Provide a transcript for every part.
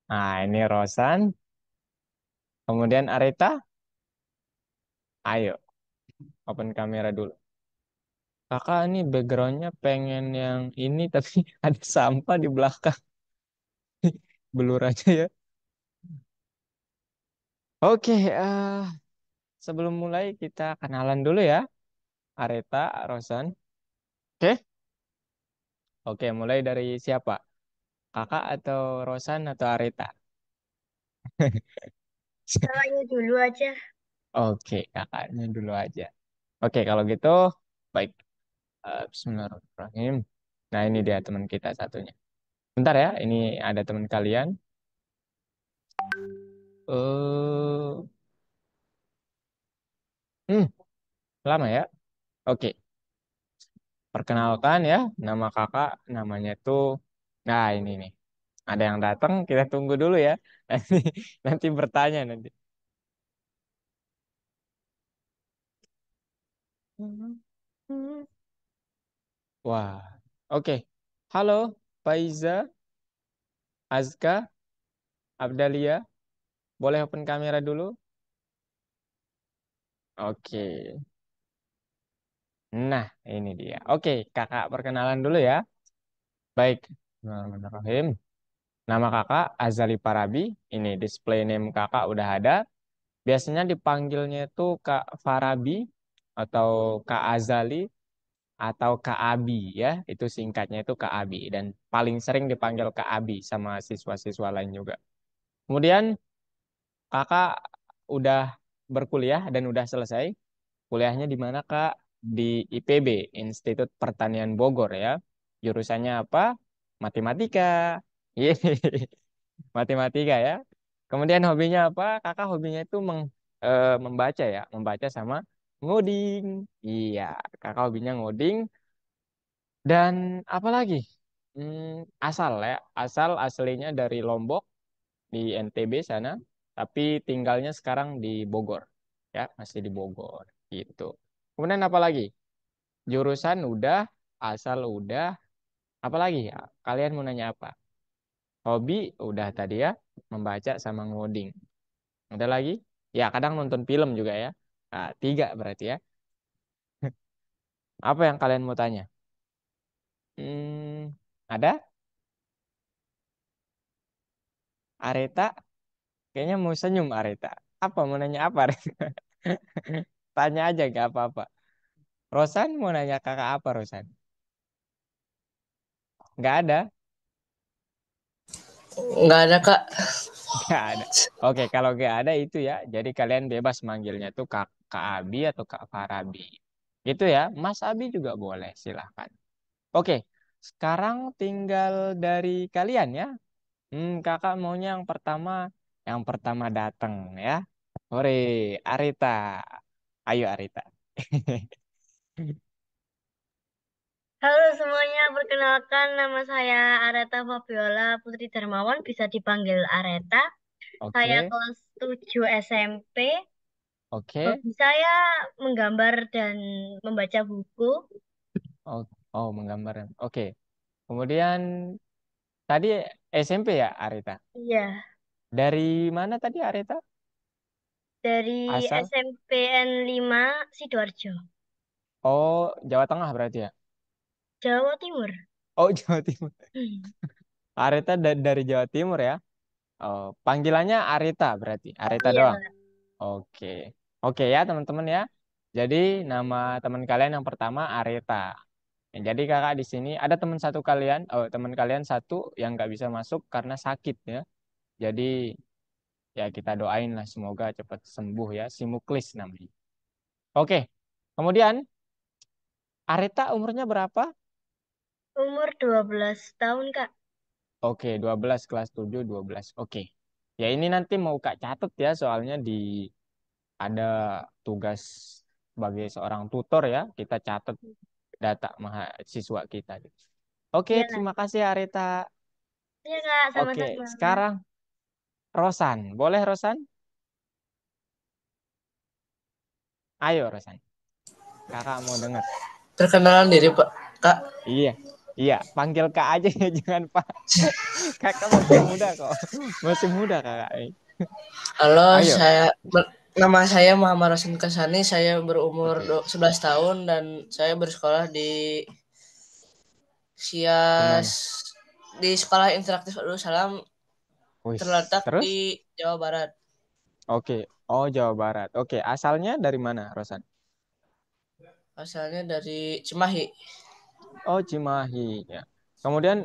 Nah, ini Rosan. Kemudian Arita. Ayo, open kamera dulu. Kakak ini backgroundnya pengen yang ini, tapi ada sampah di belakang. Blur aja ya. Oke, sebelum mulai kita kenalan dulu ya. Arita, Rosan. Oke, oke, mulai dari siapa? Kakak atau Rosan atau Arita? Kakaknya dulu aja. Oke, kakaknya dulu aja. Oke, kalau gitu, baik. Bismillahirrahmanirrahim. Nah, ini dia teman kita satunya. Bentar ya, ini ada teman kalian. Hmm, lama ya. Oke, perkenalkan ya, nama kakak, namanya tuh, nah ini nih, ada yang datang, kita tunggu dulu ya. Nanti, nanti bertanya nanti. Wah, oke. Halo, Faiza, Azka, Abdalia, boleh open kamera dulu? Oke. Nah, ini dia. Oke, kakak perkenalan dulu ya. Baik. Bismillahirrahmanirrahim. Nama kakak Azali Parabi. Ini display name kakak udah ada. Biasanya dipanggilnya itu Kak Farabi atau Kak Azali atau Kak Abi ya. Itu singkatnya itu Kak Abi dan paling sering dipanggil Kak Abi sama siswa-siswa lain juga. Kemudian kakak udah berkuliah dan udah selesai. Kuliahnya di mana Kak? Di IPB, Institut Pertanian Bogor ya. Jurusannya apa? Matematika. Yeay. Matematika ya. Kemudian hobinya apa? Kakak hobinya itu membaca ya, membaca sama ngoding. Iya, kakak hobinya ngoding dan apa lagi? Asal ya, asal aslinya dari Lombok di NTB sana, tapi tinggalnya sekarang di Bogor. Ya, masih di Bogor gitu. Kemudian apa lagi? Jurusan udah, asal udah, apa lagi ya? Kalian mau nanya apa? Hobi udah tadi ya, membaca sama ngoding. Ada lagi? Ya, kadang nonton film juga ya. Nah, tiga berarti ya. Apa yang kalian mau tanya? Ada? Areta? Kayaknya mau senyum Areta. Apa mau nanya apa Areta? Tanya aja gak apa-apa. Rosan mau nanya kakak apa Rosan? Nggak ada? Nggak ada, Kak. Nggak ada. Oke, kalau nggak ada itu ya. Jadi kalian bebas manggilnya tuh Kak Abi atau Kak Farabi. Gitu ya. Mas Abi juga boleh, silahkan. Oke, sekarang tinggal dari kalian ya. Kakak maunya yang pertama datang ya. Hore, Arita. Ayo Arita. Halo semuanya, perkenalkan nama saya Areta Fabiola Putri Darmawan, bisa dipanggil Areta. Saya Oke, kelas 7 SMP. oke. Hobi saya menggambar dan membaca buku. Oh, oh menggambar. Oke. Kemudian tadi SMP ya Arita. Iya, Dari mana tadi Arita? dari Asal? SMPN 5 Sidoarjo, Oh, Jawa Tengah berarti ya. Jawa Timur. Oh, Jawa Timur. Arita dari Jawa Timur ya. Oh, panggilannya Arita berarti. Arita Iya, doang. Kak. Oke. Oke ya, teman-teman ya. Jadi nama teman kalian yang pertama Arita. Ya, jadi kakak di sini ada teman satu kalian, oh teman kalian satu yang nggak bisa masuk karena sakit ya. Jadi ya kita doain lah semoga cepat sembuh ya. Si Muklis namanya. Oke. Kemudian Arita umurnya berapa? Umur 12 tahun, Kak. Oke, 12 kelas 7 12. Oke. Ya ini nanti mau Kak catat ya soalnya di ada tugas sebagai seorang tutor ya, kita catat data mahasiswa kita gitu. Oke, Iya, Kak. terima kasih Arita. Iya, Kak, Oke, sama-sama. sekarang Rosan. Boleh Rosan? Ayo Rosan. Kakak mau dengar. Perkenalan diri, Pak. Kak. Iya. Iya, panggil Kak aja ya, jangan Pak. Kakak masih muda kok. Masih muda kakak. Halo, Ayo. nama saya Muhammad Rasim Kasani. Saya berumur Oke. 11 tahun dan saya bersekolah di Di Sias mana? di Sekolah Interaktif Abdul Salam Wis. terletak di Terus? Jawa Barat. Oke. Oh, Jawa Barat. Oke, asalnya dari mana, Rosan? Asalnya dari Cimahi. Oh, Cimahi. Ya. Kemudian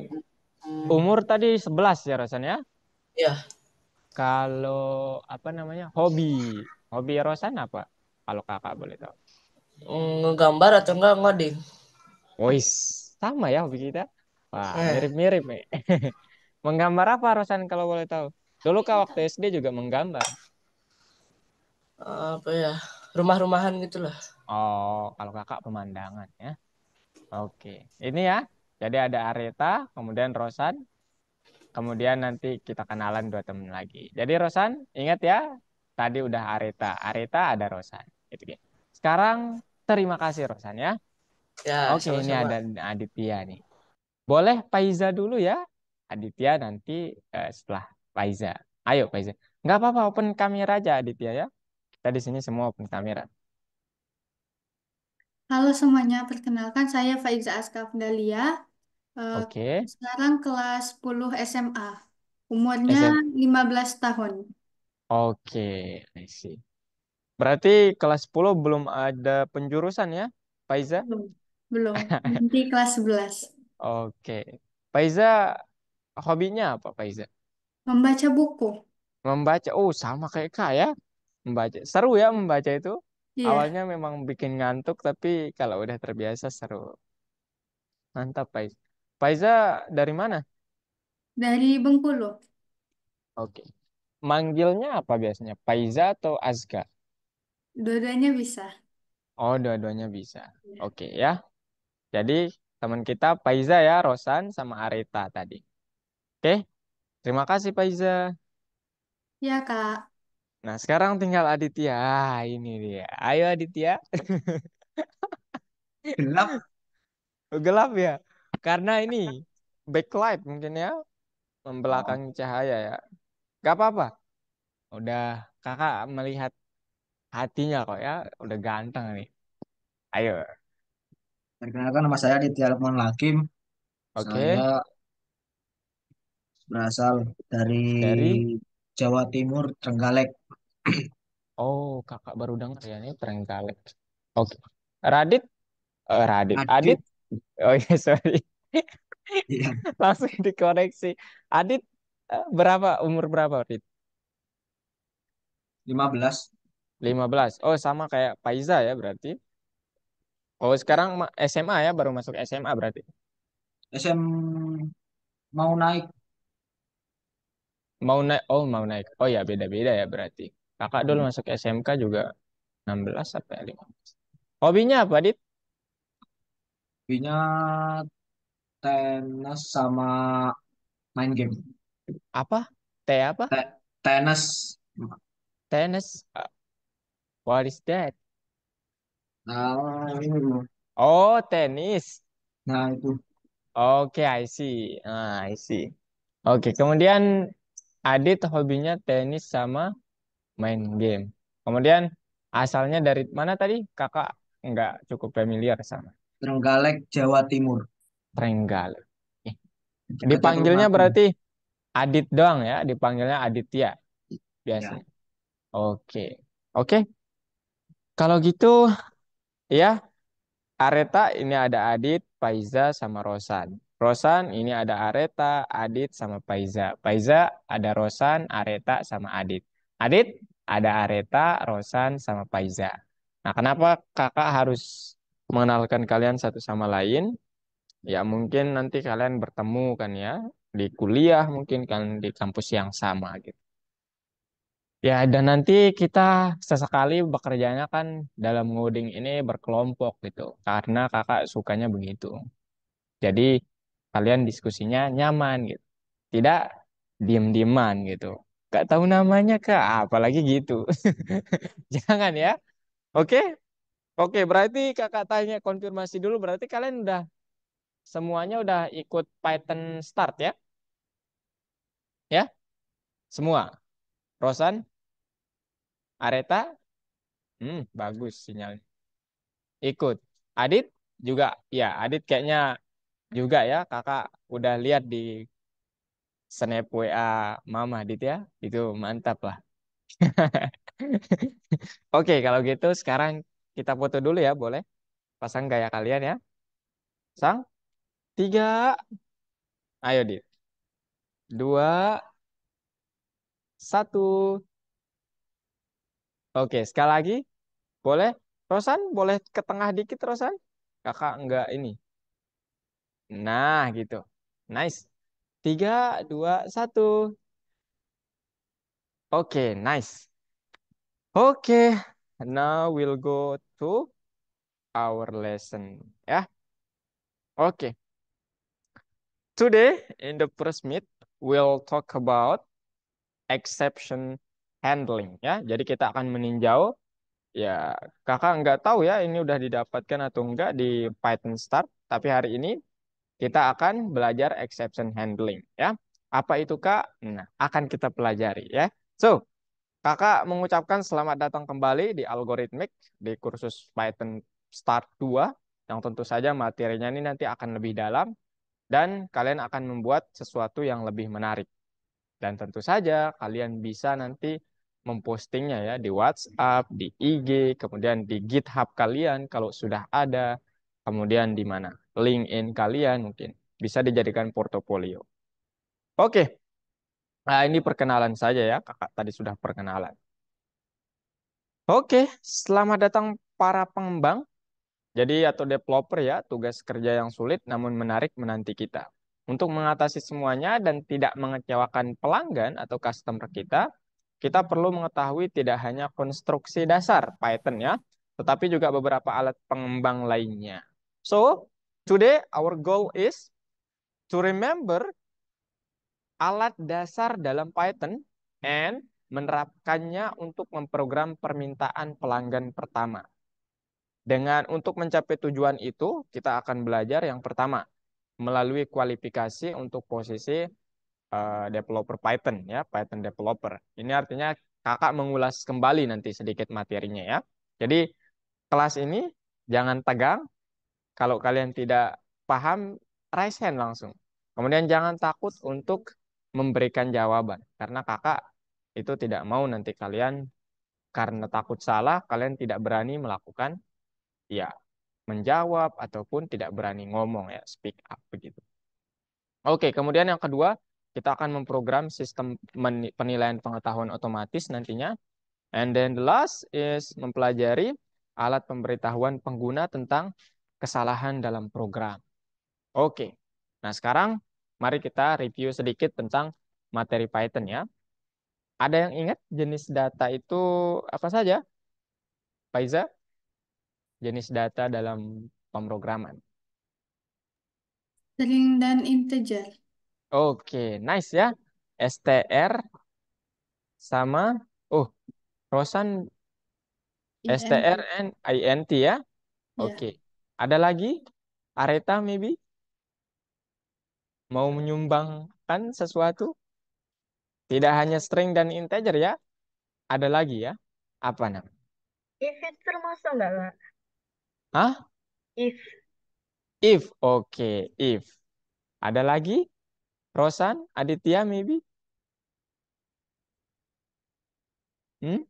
umur tadi 11 ya, Rosan ya? Ya, Kalau apa namanya? Hobi. Hobi Rosan apa? Kalau kakak boleh tahu. ngegambar atau enggak ngoding. Wis, sama ya hobi kita. Wah, Eh, mirip-mirip nih. Menggambar apa, Rosan kalau boleh tahu? Dulu kak waktu SD juga menggambar. apa ya? Rumah-rumahan gitulah. Oh, kalau kakak pemandangan ya. Oke, ini ya. Jadi ada Areta, kemudian Rosan, kemudian nanti kita kenalan dua temen lagi. Jadi Rosan, ingat ya, tadi udah Areta, Areta ada Rosan. Gitu ya. Sekarang terima kasih Rosan ya. Ya, Oke, ini sama-sama. ada Aditya nih. Boleh Paiza dulu ya. Aditya nanti setelah Paiza. Ayo Paiza. Nggak apa-apa, open kamera aja Aditya ya. Kita di sini semua open kamera. Halo semuanya, perkenalkan saya Faiza Askaf Dahlia. Eh, Oke. Sekarang kelas 10 SMA. Umurnya SM. 15 tahun. Oke, I see. Berarti kelas 10 belum ada penjurusan ya, Faiza? Belum. Belum. Nanti kelas 11. Oke. Faiza, hobinya apa, Faiza? Membaca buku. Membaca. Oh, sama kayak Kak ya. Membaca. Seru ya membaca itu. Iya, Awalnya memang bikin ngantuk, tapi kalau udah terbiasa seru. Mantap, Faiza. Faiza dari mana? dari Bengkulu. Oke. Manggilnya apa biasanya? Faiza atau Azka? Dua-duanya bisa. Oh, dua-duanya bisa. Oke ya. Jadi teman kita Faiza ya, Rosan sama Areta tadi. Oke, terima kasih Faiza. Ya, Kak. Nah, sekarang tinggal Aditya. Ah, ini dia. Ayo Aditya. Gelap. Gelap ya. Karena ini backlight mungkin ya, Oh, membelakangi cahaya ya. Gak apa-apa. Udah kakak melihat hatinya kok ya. Udah ganteng nih. Ayo. Perkenalkan nama saya Aditya Lukman Lakim. Oke. Saya berasal dari Dari. Jawa Timur, Trenggalek. Oh, kakak baru dengar ya ini Trenggalek. Oke. Radit. Radit. Adit. Adit, Oh iya, sorry. ya, Langsung dikoreksi. Adit, umur berapa, Adit? 15. 15. Oh, sama kayak Paiza ya berarti. Oh, sekarang SMA ya, baru masuk SMA berarti. SM mau naik. Mau naik, oh mau naik. Oh ya, beda-beda ya berarti. Kakak dulu Hmm. masuk SMK juga 16 apa ya, 15. Hobinya apa, Adit? Hobinya tenis sama main game. Apa? Apa? Tenis. Tenis. What is that? Nah, ini loh. Oh, tenis. Nah, itu Oke, I see. I see. Oke, kemudian Adit hobinya tenis sama main game. Kemudian asalnya dari mana tadi? Kakak nggak cukup familiar sama Trenggalek, Jawa Timur. Trenggalek. Eh, Dekat Dipanggilnya Tulungagung. berarti Adit doang ya? Dipanggilnya Aditya Ya, biasanya. Oke. Oke, kalau gitu ya Areta ini ada Adit, Paiza sama Rosan. Rosan ini ada Areta, Adit sama Paiza. Paiza ada Rosan, Areta sama Adit. Adit ada Areta, Rosan sama Paiza. Nah, kenapa kakak harus mengenalkan kalian satu sama lain? Ya mungkin nanti kalian bertemu kan ya di kuliah mungkin kan di kampus yang sama gitu. Ya dan nanti kita sesekali bekerjanya kan dalam ngoding ini berkelompok gitu. Karena kakak sukanya begitu. Jadi kalian diskusinya nyaman gitu. Tidak diem-dieman gitu. Gak tahu namanya kak, apalagi gitu. Jangan ya. Oke? Oke, berarti kakak tanya konfirmasi dulu. Berarti kalian udah semuanya udah ikut Python Start ya? Ya, semua. Rosan, Areta, bagus sinyal. Ikut. Adit juga, ya Adit kayaknya juga ya. Kakak udah lihat di snap WA Mama Adit ya. Itu mantap lah. Oke, kalau gitu sekarang kita foto dulu ya, boleh? Pasang gaya kalian ya. Sang, tiga. Ayo, Dit. Dua, satu. Oke, sekali lagi. Boleh? Rosan, boleh ke tengah dikit, Rosan? Kakak enggak ini. Nah, gitu. Nice. Tiga, dua, satu. Oke, nice. Oke, now we'll go to our lesson. Ya, oke. Today, in the first meet, we'll talk about exception handling. Ya, jadi kita akan meninjau. Ya, kakak nggak tahu ya ini udah didapatkan atau enggak di Python Start. Tapi hari ini kita akan belajar exception handling. Ya, apa itu Kak? Nah, akan kita pelajari ya. So, kakak mengucapkan selamat datang kembali di Algorithmic di kursus Python Start 2 yang tentu saja materinya ini nanti akan lebih dalam dan kalian akan membuat sesuatu yang lebih menarik. Dan tentu saja kalian bisa nanti mempostingnya ya di WhatsApp, di IG, kemudian di GitHub kalian kalau sudah ada, kemudian di mana? LinkedIn kalian mungkin bisa dijadikan portofolio. Oke, nah ini perkenalan saja ya, kakak tadi sudah perkenalan. Oke, selamat datang para pengembang. Jadi atau developer ya, tugas kerja yang sulit namun menarik menanti kita. Untuk mengatasi semuanya dan tidak mengecewakan pelanggan atau customer kita perlu mengetahui tidak hanya konstruksi dasar Python ya, tetapi juga beberapa alat pengembang lainnya. So, today our goal is to remember alat dasar dalam Python and menerapkannya untuk memprogram permintaan pelanggan pertama. Untuk mencapai tujuan itu, kita akan belajar yang pertama, melalui kualifikasi untuk posisi developer Python ya, Python developer. Ini artinya kakak mengulas kembali nanti sedikit materinya ya. Jadi kelas ini jangan tegang. Kalau kalian tidak paham, raise hand langsung. Kemudian jangan takut untuk memberikan jawaban karena kakak itu tidak mau nanti kalian karena takut salah, kalian tidak berani melakukan ya menjawab ataupun tidak berani ngomong ya, speak up begitu. Oke, kemudian yang kedua, kita akan memprogram sistem penilaian pengetahuan otomatis nantinya. And then the last is mempelajari alat pemberitahuan pengguna tentang kesalahan dalam program. Oke. Nah, sekarang mari kita review sedikit tentang materi Python ya. Ada yang ingat jenis data itu apa saja? Faiza, jenis data dalam pemrograman. String dan integer. Oke, nice ya. STR sama Rosan STR INT. and INT ya. Ya. Oke. Ada lagi? Areta maybe mau menyumbangkan sesuatu? Tidak hanya string dan integer ya. Ada lagi ya. Apa namanya? If itu termasuk nggak, Kak? Hah? If. If. Oke, if. Ada lagi? Rosan, Aditya maybe? Hmm?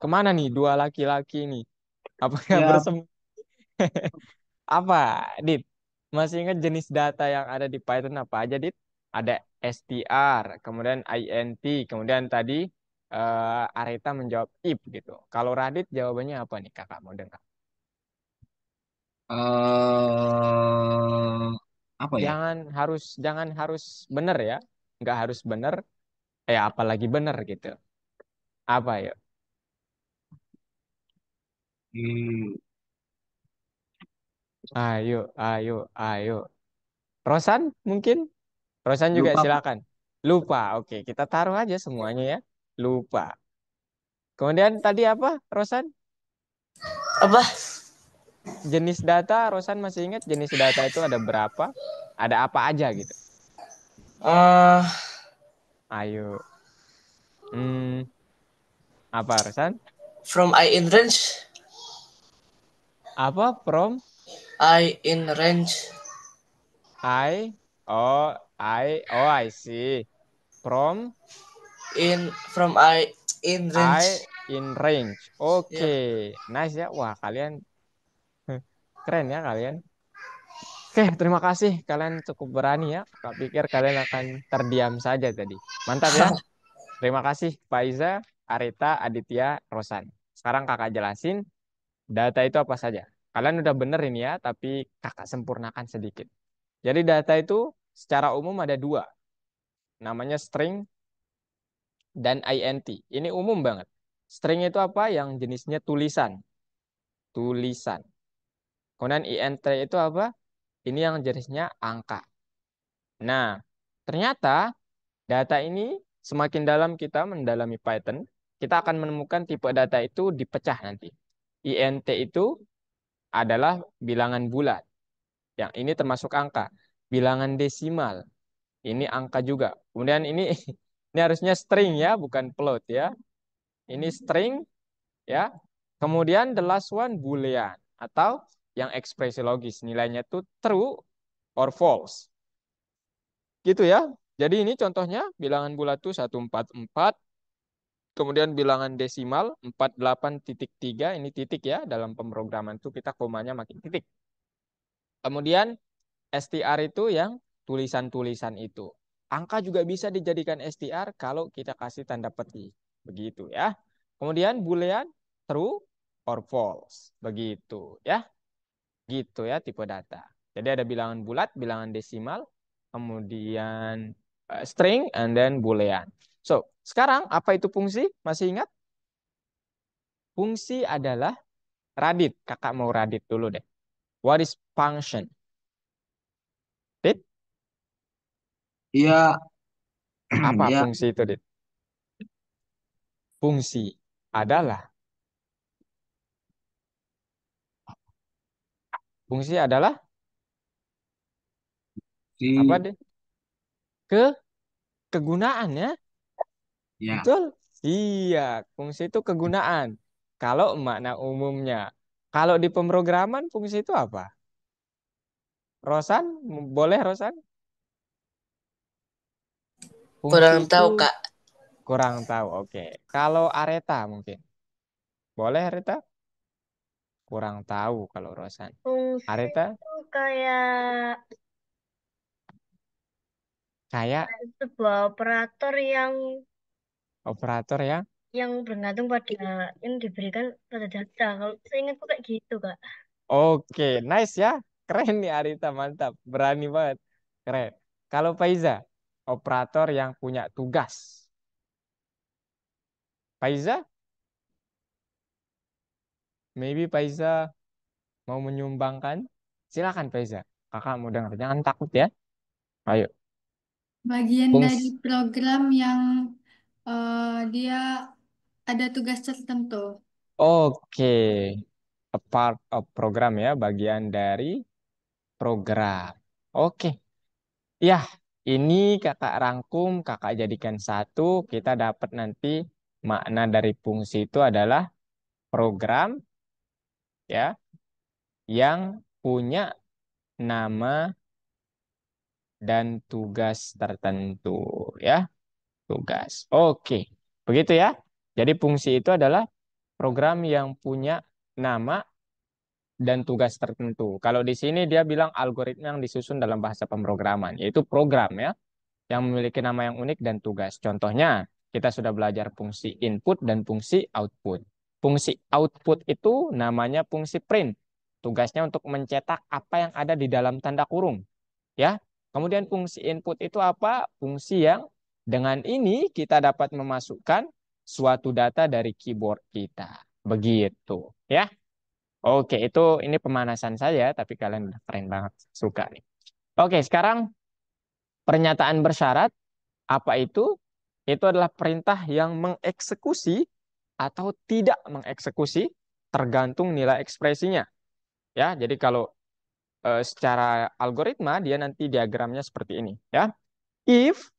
Kemana nih dua laki-laki nih? Apakah Ya, bersemu? Apa, Dit? Masih ingat jenis data yang ada di Python apa aja, Dit? Ada str, kemudian int, kemudian tadi Areta menjawab if gitu. Kalau Radit jawabannya apa nih, kakak mau dengar? eh apa ya? Jangan harus benar ya, nggak harus benar. Apalagi benar gitu. Apa ya? Hmm, Ayo, ayo, ayo. Rosan mungkin? Rosan juga lupa. silakan. Lupa. Oke, kita taruh aja semuanya ya. Lupa. Kemudian tadi apa, Rosan? Apa? Jenis data, Rosan masih ingat jenis data itu ada berapa? Ada apa aja gitu. Eh, Ayo. Hmm, apa Rosan? from I in range. Apa from I in range. I? Oh, I see. From From I in range. I in range. Oke, Ya. nice ya. Wah, kalian keren ya kalian. Oke, terima kasih. Kalian cukup berani ya. Kak pikir kalian akan terdiam saja tadi. Mantap ya. Terima kasih Pak Iza, Arita, Aditya, Rosan. Sekarang kakak jelasin data itu apa saja. Kalian udah bener ini ya, tapi kakak sempurnakan sedikit. Jadi data itu secara umum ada dua. Namanya string dan int. Ini umum banget. String itu apa? Yang jenisnya tulisan. Tulisan. Kemudian int itu apa? Ini yang jenisnya angka. Nah, ternyata data ini semakin dalam kita mendalami Python, kita akan menemukan tipe data itu dipecah nanti. Int itu adalah bilangan bulat. Yang ini termasuk angka. Bilangan desimal. Ini angka juga. Kemudian ini ini harusnya string ya, bukan float ya. Ini string ya. Kemudian the last one boolean atau yang ekspresi logis. Nilainya itu true or false. Gitu ya. Jadi ini contohnya bilangan bulat itu 144. Kemudian bilangan desimal 48,3. Ini titik ya. Dalam pemrograman itu kita komanya makin titik. Kemudian str itu yang tulisan-tulisan itu. Angka juga bisa dijadikan str kalau kita kasih tanda petik. Begitu ya. Kemudian boolean true or false. Begitu ya. Gitu ya tipe data. Jadi ada bilangan bulat, bilangan desimal, kemudian string, and then boolean. So, sekarang apa itu fungsi? Masih ingat? Fungsi adalah radit. Kakak mau radit dulu deh. What is function? Dit, Iya, apa ya, fungsi itu, Dit? Fungsi adalah fungsi adalah apa, si, Dit? Ke kegunaan ya. ya, Betul? Iya, fungsi itu kegunaan. Kalau makna umumnya. Kalau di pemrograman fungsi itu apa? Rosan, boleh Rosan? Fungsi Kurang itu tahu, Kak. kurang tahu. Oke. Kalau Areta mungkin. Boleh Areta? Kurang tahu kalau Rosan. Fungsi Areta itu kayak kayak sebuah operator operator ya. yang bergantung pada yang diberikan pada data. Kalau saya ingatku kayak gitu, Kak. Oke, nice ya. Keren nih Arita, mantap. Berani banget. Keren. Kalau Faiza, operator yang punya tugas. Faiza, maybe Faiza mau menyumbangkan. Silakan Faiza. Kakak mau dengar. Jangan takut ya. Ayo. Bagian dari Fungsi. program yang dia ada tugas tertentu. Oke. A part of program ya. Bagian dari program. Oke. Ya, ini kakak rangkum, kakak jadikan satu. Kita dapat nanti makna dari fungsi itu adalah program ya yang punya nama dan tugas tertentu ya, tugas. Oke. Begitu ya. Jadi fungsi itu adalah program yang punya nama dan tugas tertentu. Kalau di sini dia bilang algoritma yang disusun dalam bahasa pemrograman, yaitu program ya, yang memiliki nama yang unik dan tugas. Contohnya, kita sudah belajar fungsi input dan fungsi output. Fungsi output itu namanya fungsi print. Tugasnya untuk mencetak apa yang ada di dalam tanda kurung. Ya. Kemudian fungsi input itu apa? Fungsi yang dengan ini kita dapat memasukkan suatu data dari keyboard kita. Begitu, ya. Oke, itu ini pemanasan saya, tapi kalian udah keren banget, suka nih. Oke, sekarang pernyataan bersyarat apa itu? Itu adalah perintah yang mengeksekusi atau tidak mengeksekusi tergantung nilai ekspresinya. Ya, jadi kalau secara algoritma dia nanti diagramnya seperti ini, ya. If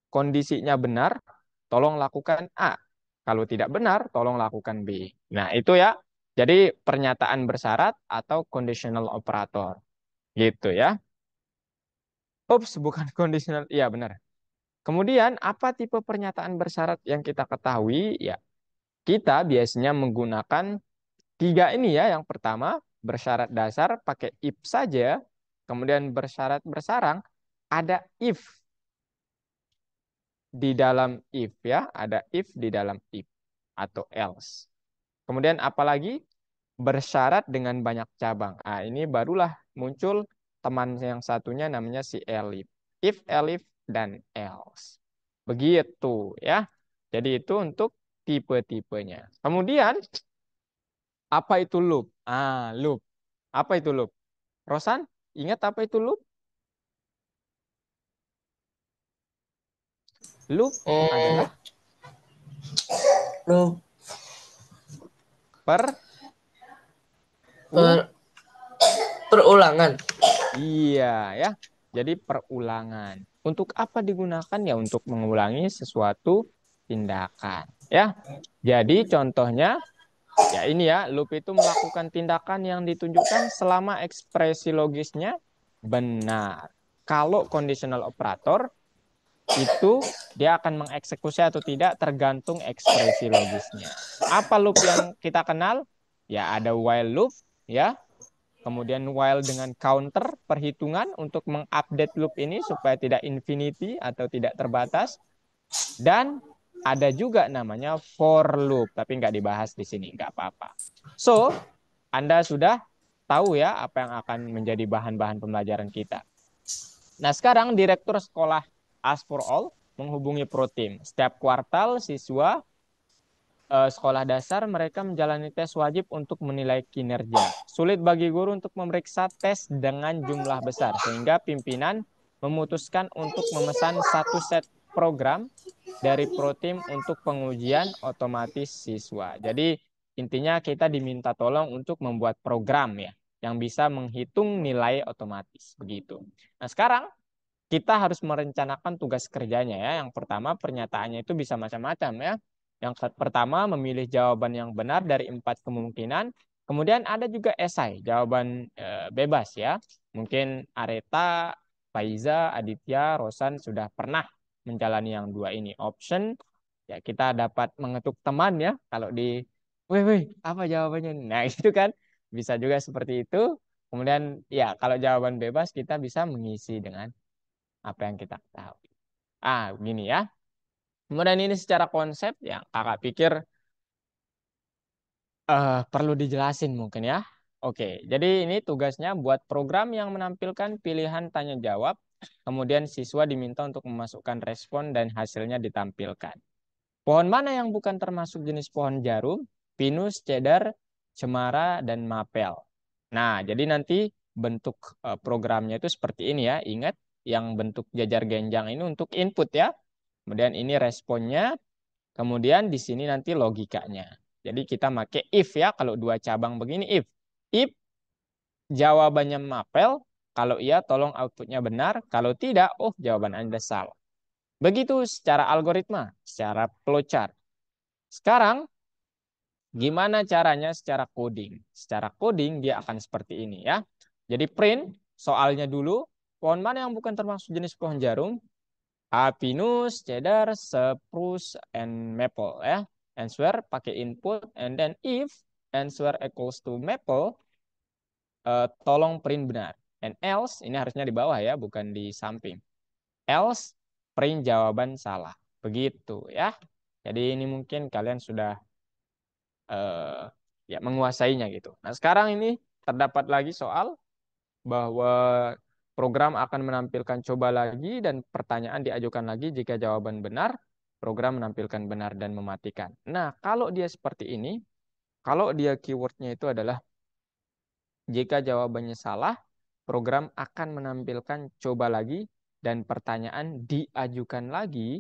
kondisinya benar, tolong lakukan A. Kalau tidak benar, tolong lakukan B. Nah, itu ya. Jadi pernyataan bersyarat atau conditional operator. Gitu ya. Ups, bukan conditional. Iya, benar. Kemudian, apa tipe pernyataan bersyarat yang kita ketahui? Ya, kita biasanya menggunakan tiga ini ya. Yang pertama, bersyarat dasar pakai if saja. Kemudian bersyarat bersarang, ada if di dalam if ya. Ada if di dalam if atau else. Kemudian apalagi bersyarat dengan banyak cabang. Ah, ini barulah muncul teman yang satunya namanya si elif. If, elif, dan else. Begitu ya. Jadi itu untuk tipe-tipenya. Kemudian apa itu loop? Ah, loop. Apa itu loop? Rosan, ingat apa itu loop? Loop Hmm, adalah lu per u per- perulangan. iya ya. Jadi perulangan. Untuk apa digunakan ya? Untuk mengulangi sesuatu tindakan ya. Jadi contohnya ya ini ya, loop itu melakukan tindakan yang ditunjukkan selama ekspresi logisnya benar. Kalau conditional operator itu dia akan mengeksekusi atau tidak tergantung ekspresi logisnya. Apa loop yang kita kenal? Ya ada while loop ya. Kemudian while dengan counter perhitungan untuk mengupdate loop ini supaya tidak infinity atau tidak terbatas. Dan ada juga namanya for loop, tapi nggak dibahas di sini, nggak apa-apa. So, Anda sudah tahu ya apa yang akan menjadi bahan-bahan pembelajaran kita. Nah, sekarang Direktur Sekolah Ask for All menghubungi Protim. Setiap kuartal siswa sekolah dasar mereka menjalani tes wajib untuk menilai kinerja. Sulit bagi guru untuk memeriksa tes dengan jumlah besar, sehingga pimpinan memutuskan untuk memesan satu set program dari Protim untuk pengujian otomatis siswa. Jadi intinya kita diminta tolong untuk membuat program ya, yang bisa menghitung nilai otomatis. Begitu. Nah sekarang kita harus merencanakan tugas kerjanya ya. Yang pertama pernyataannya itu bisa macam-macam ya. Yang pertama memilih jawaban yang benar dari 4 kemungkinan. Kemudian ada juga esai, jawaban bebas ya. Mungkin Areta, Faiza, Aditya, Rosan sudah pernah menjalani yang dua ini. Option ya kita dapat mengetuk teman ya. Kalau di, wih, apa jawabannya? Nah itu kan bisa juga seperti itu. Kemudian ya kalau jawaban bebas kita bisa mengisi dengan apa yang kita ketahui. Ah, begini ya. Kemudian ini secara konsep yang kakak pikir perlu dijelasin mungkin ya. Oke, jadi ini tugasnya buat program yang menampilkan pilihan tanya jawab. Kemudian siswa diminta untuk memasukkan respon dan hasilnya ditampilkan. Pohon mana yang bukan termasuk jenis pohon jarum? Pinus, cedar, cemara, dan mapel. Nah, jadi nanti bentuk programnya itu seperti ini ya. Ingat, yang bentuk jajar genjang ini untuk input ya. Kemudian ini responnya. Kemudian di sini nanti logikanya. Jadi kita pakai if ya. Kalau dua cabang begini if. If jawabannya mapel. Kalau iya tolong outputnya benar. Kalau tidak, oh jawaban Anda salah. Begitu secara algoritma, secara flowchart. Sekarang gimana caranya secara coding? Secara coding dia akan seperti ini ya. Jadi print soalnya dulu. Pohon mana yang bukan termasuk jenis pohon jarum? Pinus, cedar, spruce, and maple ya. Answer pakai input and then if answer equals to maple, tolong print benar. And else ini harusnya di bawah ya, bukan di samping. Else print jawaban salah. Begitu ya. Jadi ini mungkin kalian sudah ya menguasainya gitu. Nah, sekarang ini terdapat lagi soal bahwa program akan menampilkan coba lagi dan pertanyaan diajukan lagi jika jawaban benar, program menampilkan benar dan mematikan. Nah, kalau dia seperti ini, kalau dia keywordnya itu adalah jika jawabannya salah, program akan menampilkan coba lagi dan pertanyaan diajukan lagi.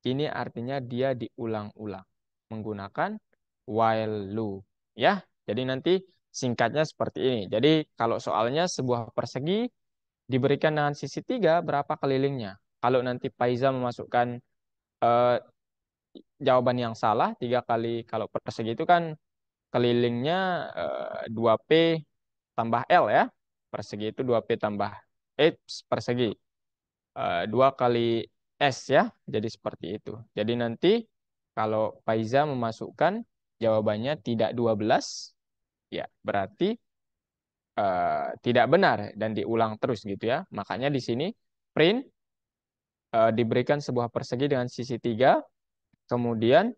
Ini artinya dia diulang-ulang menggunakan while loop. Ya, Jadi nanti singkatnya seperti ini. Jadi kalau soalnya sebuah persegi diberikan dengan sisi 3, berapa kelilingnya? Kalau nanti Faiza memasukkan eh, jawaban yang salah, 3 kali, kalau persegi itu kan kelilingnya 2P tambah L ya. Persegi itu 2P tambah persegi. 2 kali S ya. Jadi seperti itu. Jadi nanti kalau Faiza memasukkan jawabannya tidak 12, ya berarti tidak benar dan diulang terus gitu ya. Makanya di sini print diberikan sebuah persegi dengan sisi 3, kemudian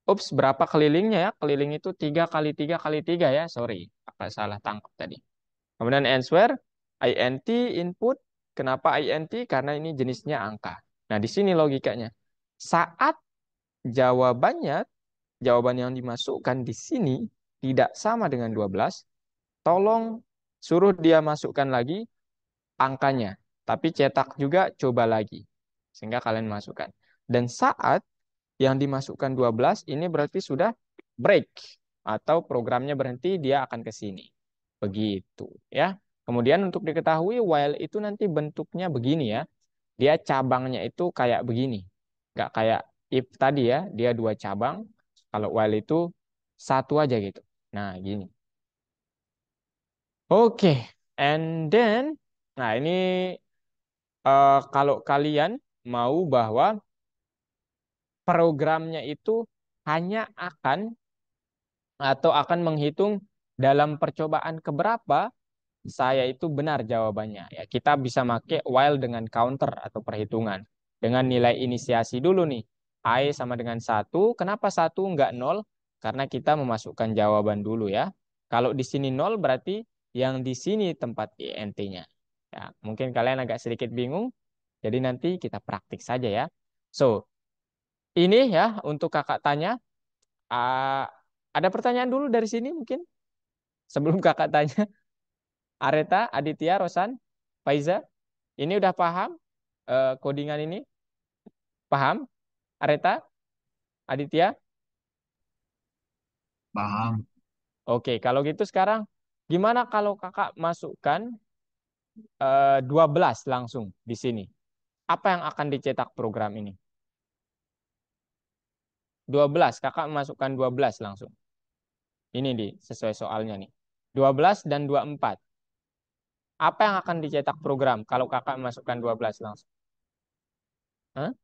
ups, berapa kelilingnya ya? Keliling itu 3 kali 3 kali 3 ya. Sorry, apa salah tangkap tadi. Kemudian answer int input. Kenapa int? Karena ini jenisnya angka. Nah, di sini logikanya. Saat jawabannya, jawaban yang dimasukkan di sini tidak sama dengan 12, tolong suruh dia masukkan lagi angkanya. Tapi cetak juga, coba lagi. Sehingga kalian masukkan. Dan saat yang dimasukkan 12, ini berarti sudah break. Atau programnya berhenti, dia akan ke sini. Begitu ya. Kemudian untuk diketahui while itu nanti bentuknya begini ya. Dia cabangnya itu kayak begini. Nggak kayak if tadi ya, dia 2 cabang. Kalau while itu satu aja gitu. Nah, gini. Oke, and then, nah ini kalau kalian mau bahwa programnya itu hanya akan atau akan menghitung dalam percobaan keberapa saya itu benar jawabannya. Ya, kita bisa pakai while dengan counter atau perhitungan. Dengan nilai inisiasi dulu nih. I sama dengan 1. Kenapa 1 enggak 0? Karena kita memasukkan jawaban dulu ya. Kalau di sini 0 berarti yang di sini tempat int-nya. Ya, mungkin kalian agak sedikit bingung. Jadi nanti kita praktik saja ya. So, ini ya untuk kakak tanya. Ah, ada pertanyaan dulu dari sini mungkin sebelum kakak tanya. Areta, Aditya, Rosan, Faiza, ini udah paham codingan ini? Paham? Areta, Aditya? Paham. Oke, kalau gitu sekarang gimana kalau kakak masukkan 12 langsung di sini? Apa yang akan dicetak program ini? 12, kakak masukkan 12 langsung. Ini di sesuai soalnya nih. 12 dan 24. Apa yang akan dicetak program kalau kakak masukkan 12 langsung? Hah?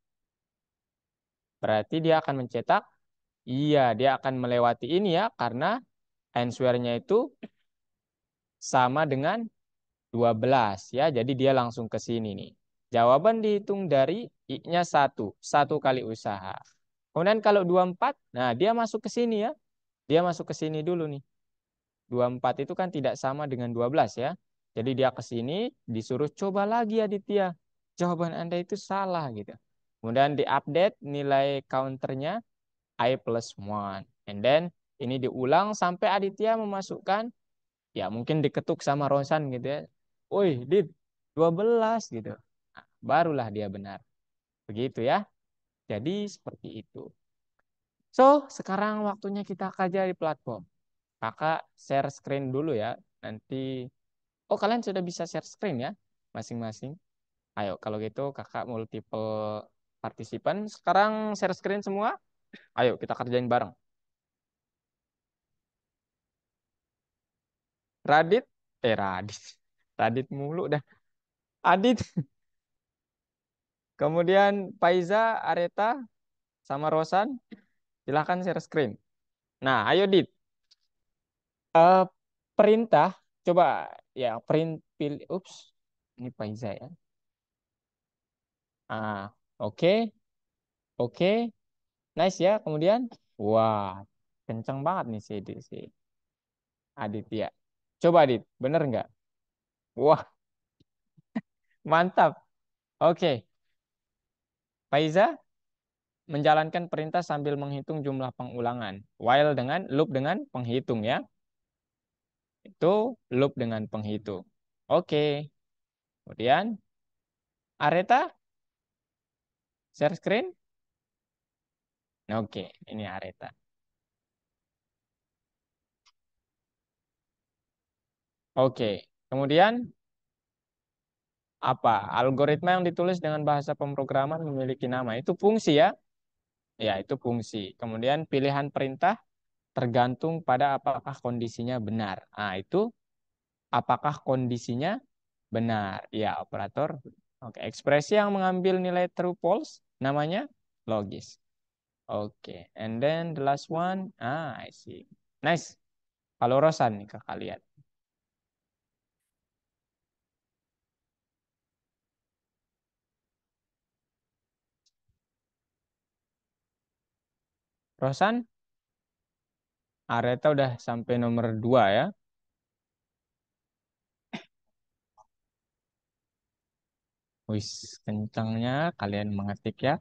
Berarti dia akan mencetak, iya, dia akan melewati ini ya, karena answer-nya itu sama dengan 12 ya. Jadi dia langsung ke sini nih. Jawaban dihitung dari I-nya 1. 1 kali usaha. Kemudian kalau 24, nah dia masuk ke sini ya. Dia masuk ke sini dulu nih. 24 itu kan tidak sama dengan 12 ya. Jadi dia ke sini disuruh coba lagi Aditya. Jawaban Anda itu salah gitu. Kemudian diupdate nilai counternya I plus 1. And then ini diulang sampai Aditya memasukkan, ya mungkin diketuk sama Rosan gitu ya. Woi, Dit, 12 gitu. Nah, barulah dia benar. Begitu ya. Jadi seperti itu. So, sekarang waktunya kita kerja di platform. Kakak share screen dulu ya. Nanti, oh kalian sudah bisa share screen ya, masing-masing. Ayo, kalau gitu kakak multiple partisipan. Sekarang share screen semua. Ayo, kita kerjain bareng. Radit, Radit. Radit mulu dah. Adit. Kemudian Faiza, Areta, sama Rosan. Silahkan share screen. Nah, ayo Dit. Eh, perintah, coba ya print pilih. Ups, ini Faiza ya. Ah, oke, oke, nice ya. Kemudian, wah, kenceng banget nih si Aditya. Coba Dit, bener nggak? Wah, mantap. Oke, Faiza menjalankan perintah sambil menghitung jumlah pengulangan. While dengan loop dengan penghitung ya. Itu loop dengan penghitung. Oke. Kemudian Areta share screen. Oke, ini Areta. Oke. Kemudian apa? Algoritma yang ditulis dengan bahasa pemrograman memiliki nama. Itu fungsi ya? Ya, itu fungsi. Kemudian pilihan perintah tergantung pada apakah kondisinya benar. Ah, itu apakah kondisinya benar? Ya, operator. Oke, ekspresi yang mengambil nilai true false namanya logis. Oke, and then the last one. Ah, I see. Nice. Kalau Rosan nih ke kalian. Rosan, Areta udah sampai nomor 2 ya. Wis, kencangnya kalian mengetik ya.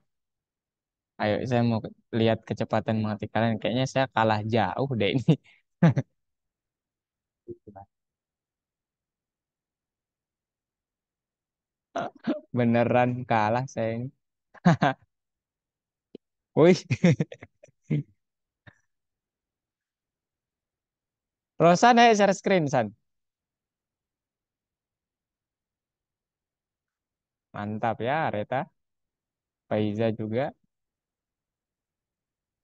Ayo, saya mau lihat kecepatan mengetik kalian. Kayaknya saya kalah jauh deh ini. Beneran kalah saya ini. Wih, Rosan ayo share screen, San. Mantap ya, Areta. Faiza juga.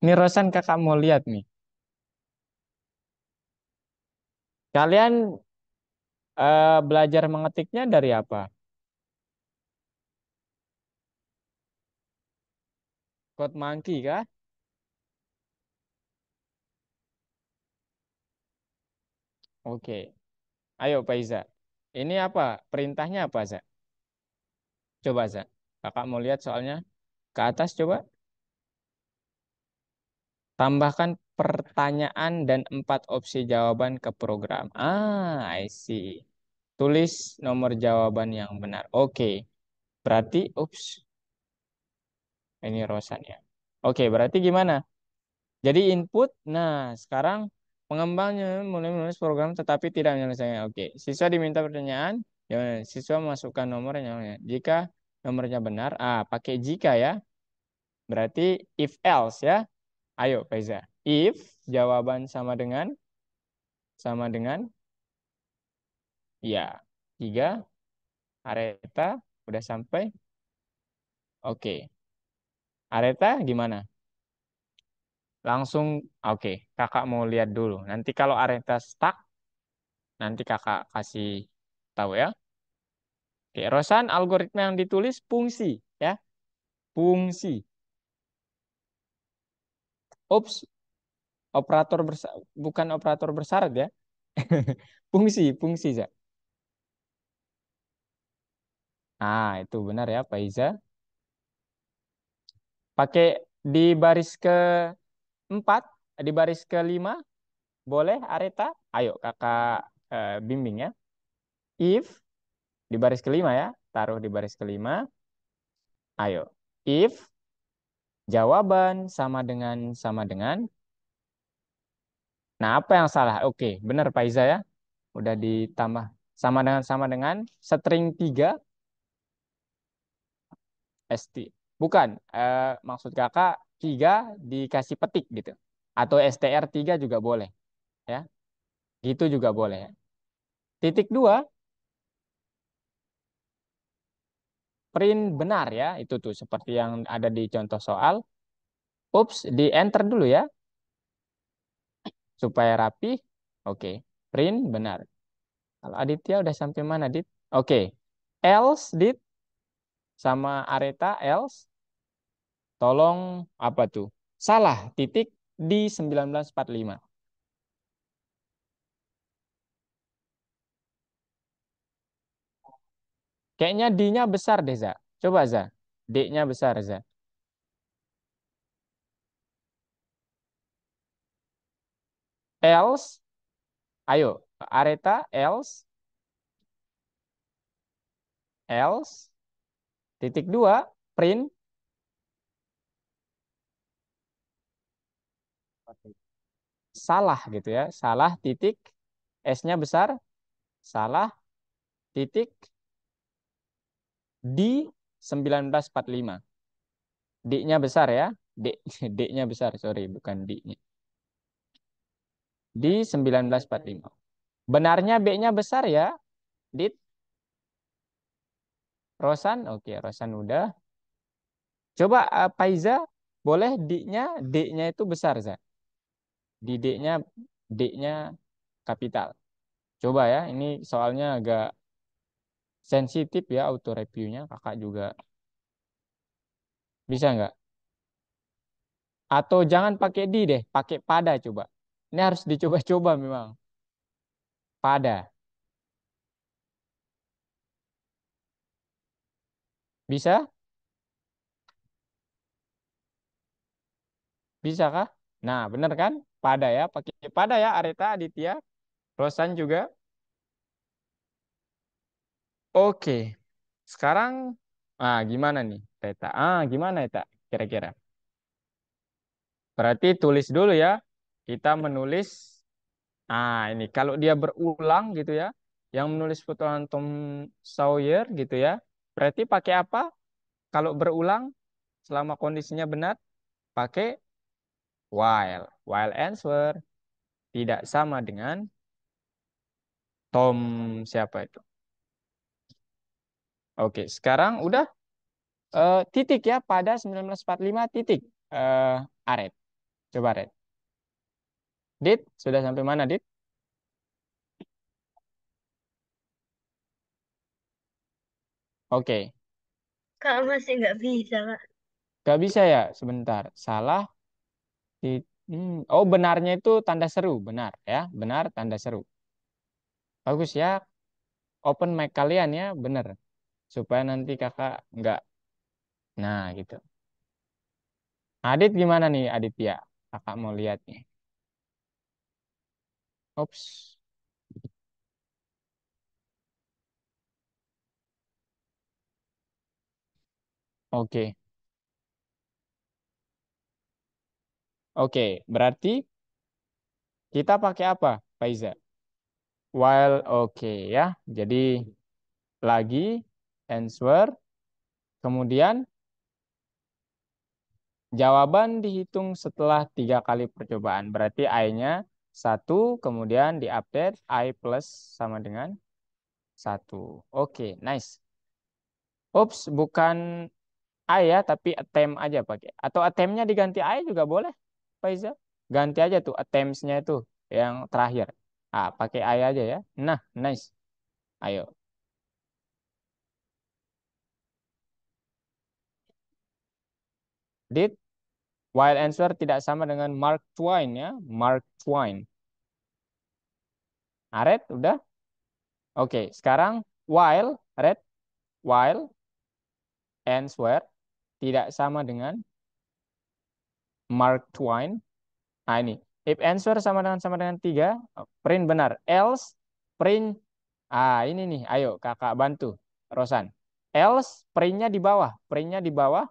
Ini Rosan kakak mau lihat nih. Kalian belajar mengetiknya dari apa? Code Monkey kah? Oke. Ayo, Faiza. Ini apa? Perintahnya apa, Za? Coba, Za. Kakak mau lihat soalnya. Ke atas coba. Tambahkan pertanyaan dan 4 opsi jawaban ke program. Ah, I see. Tulis nomor jawaban yang benar. Oke. Berarti, ups, ini Rosan ya. Oke, berarti gimana? Jadi input, nah sekarang pengembangnya mulai menulis program tetapi tidak menyelesaikan. Oke, siswa diminta pertanyaan, ya siswa masukkan nomornya. Jika nomornya benar, pakai jika ya. Berarti if else ya. Ayo, Faiza. If jawaban sama dengan ya. 3 Areta udah sampai. Oke. Areta gimana? Langsung oke, kakak mau lihat dulu. Nanti kalau Areta stuck, nanti kakak kasih tahu ya. Oke, Rosan algoritma yang ditulis fungsi ya. Fungsi. Ups, bukan operator bersyarat ya. Fungsi ya. Ah, itu benar ya, Faiza. Pakai di baris ke-4, di baris ke-5, boleh Areta? Ayo kakak bimbing ya. If di baris ke-5 ya, taruh di baris ke-5. Ayo. If jawaban sama dengan. Nah, apa yang salah? Oke, benar Faiza ya. Udah ditambah sama dengan string 3 ST. Bukan, maksud kakak 3 dikasih petik gitu. Atau str 3 juga boleh ya. Gitu juga boleh ya. Titik 2 print benar ya. Itu tuh seperti yang ada di contoh soal. Ups, di enter dulu ya supaya rapi. Oke, print benar. Kalau Aditya udah sampai mana, Dit? Oke. Else, Dit, sama Areta, else. Tolong apa tuh? Salah titik di 1945. Kayaknya D-nya besar deh, Za. Coba, Za. D-nya besar, Za. Else, ayo. Areta, else. Titik 2, print. Salah gitu ya. Salah titik. S-nya besar. Salah titik di 1945. D-nya besar ya. D, D-nya besar, sorry, bukan D-nya. Di 1945. Benarnya B-nya besar ya, Dit. Rosan, oke, Rosan udah. Coba Paiza, boleh D-nya itu besar, Za. Di D-nya kapital. Coba ya, ini soalnya agak sensitif ya auto reviewnya, kakak juga bisa nggak? Atau jangan pakai D deh, pakai pada coba. Ini harus dicoba-coba memang. Pada, bisa? Bisa kah? Nah, bener kan? Pada ya, pakai pada ya, Areta, Aditya, Rosan juga. Oke, sekarang, gimana nih, Teta? Gimana Teta? Kira-kira? Berarti tulis dulu ya. Kita menulis. Ini kalau dia berulang gitu ya, yang menulis fotoan Tom Sawyer gitu ya, berarti pakai apa? Kalau berulang, selama kondisinya benar, pakai while. While answer tidak sama dengan Tom siapa itu? Oke, sekarang udah titik ya pada 1945 titik. Aret. Coba Aret. Dit, sudah sampai mana Dit? Oke, Kak masih nggak bisa, Kak. gak bisa ya sebentar. Salah. Oh, benarnya itu tanda seru, benar ya, benar tanda seru. Bagus ya, open mic kalian ya, bener. Supaya nanti kakak nggak, nah gitu. Adit gimana nih Aditya? Kakak mau lihat nih. Ups, oke, oke. Berarti kita pakai apa, Faiza? While, oke ya. Jadi lagi answer, kemudian jawaban dihitung setelah 3 kali percobaan. Berarti I-nya 1, kemudian diupdate I plus sama dengan 1. Oke, nice. Ups, bukan I ya, tapi attempt aja pakai. Atau attempt-nya diganti I juga boleh, Faiza. Ganti aja tuh attempts-nya itu yang terakhir. Pakai I aja ya. Nah, nice. Ayo. Did while answer tidak sama dengan Mark Twain ya. Mark Twain. Red, udah? Oke, sekarang while, Red, while answer tidak sama dengan Mark Twain. Ini. If answer sama dengan 3, print benar. Else, print. Ini nih. Ayo kakak bantu. Rosan. Else, printnya di bawah. Printnya di bawah.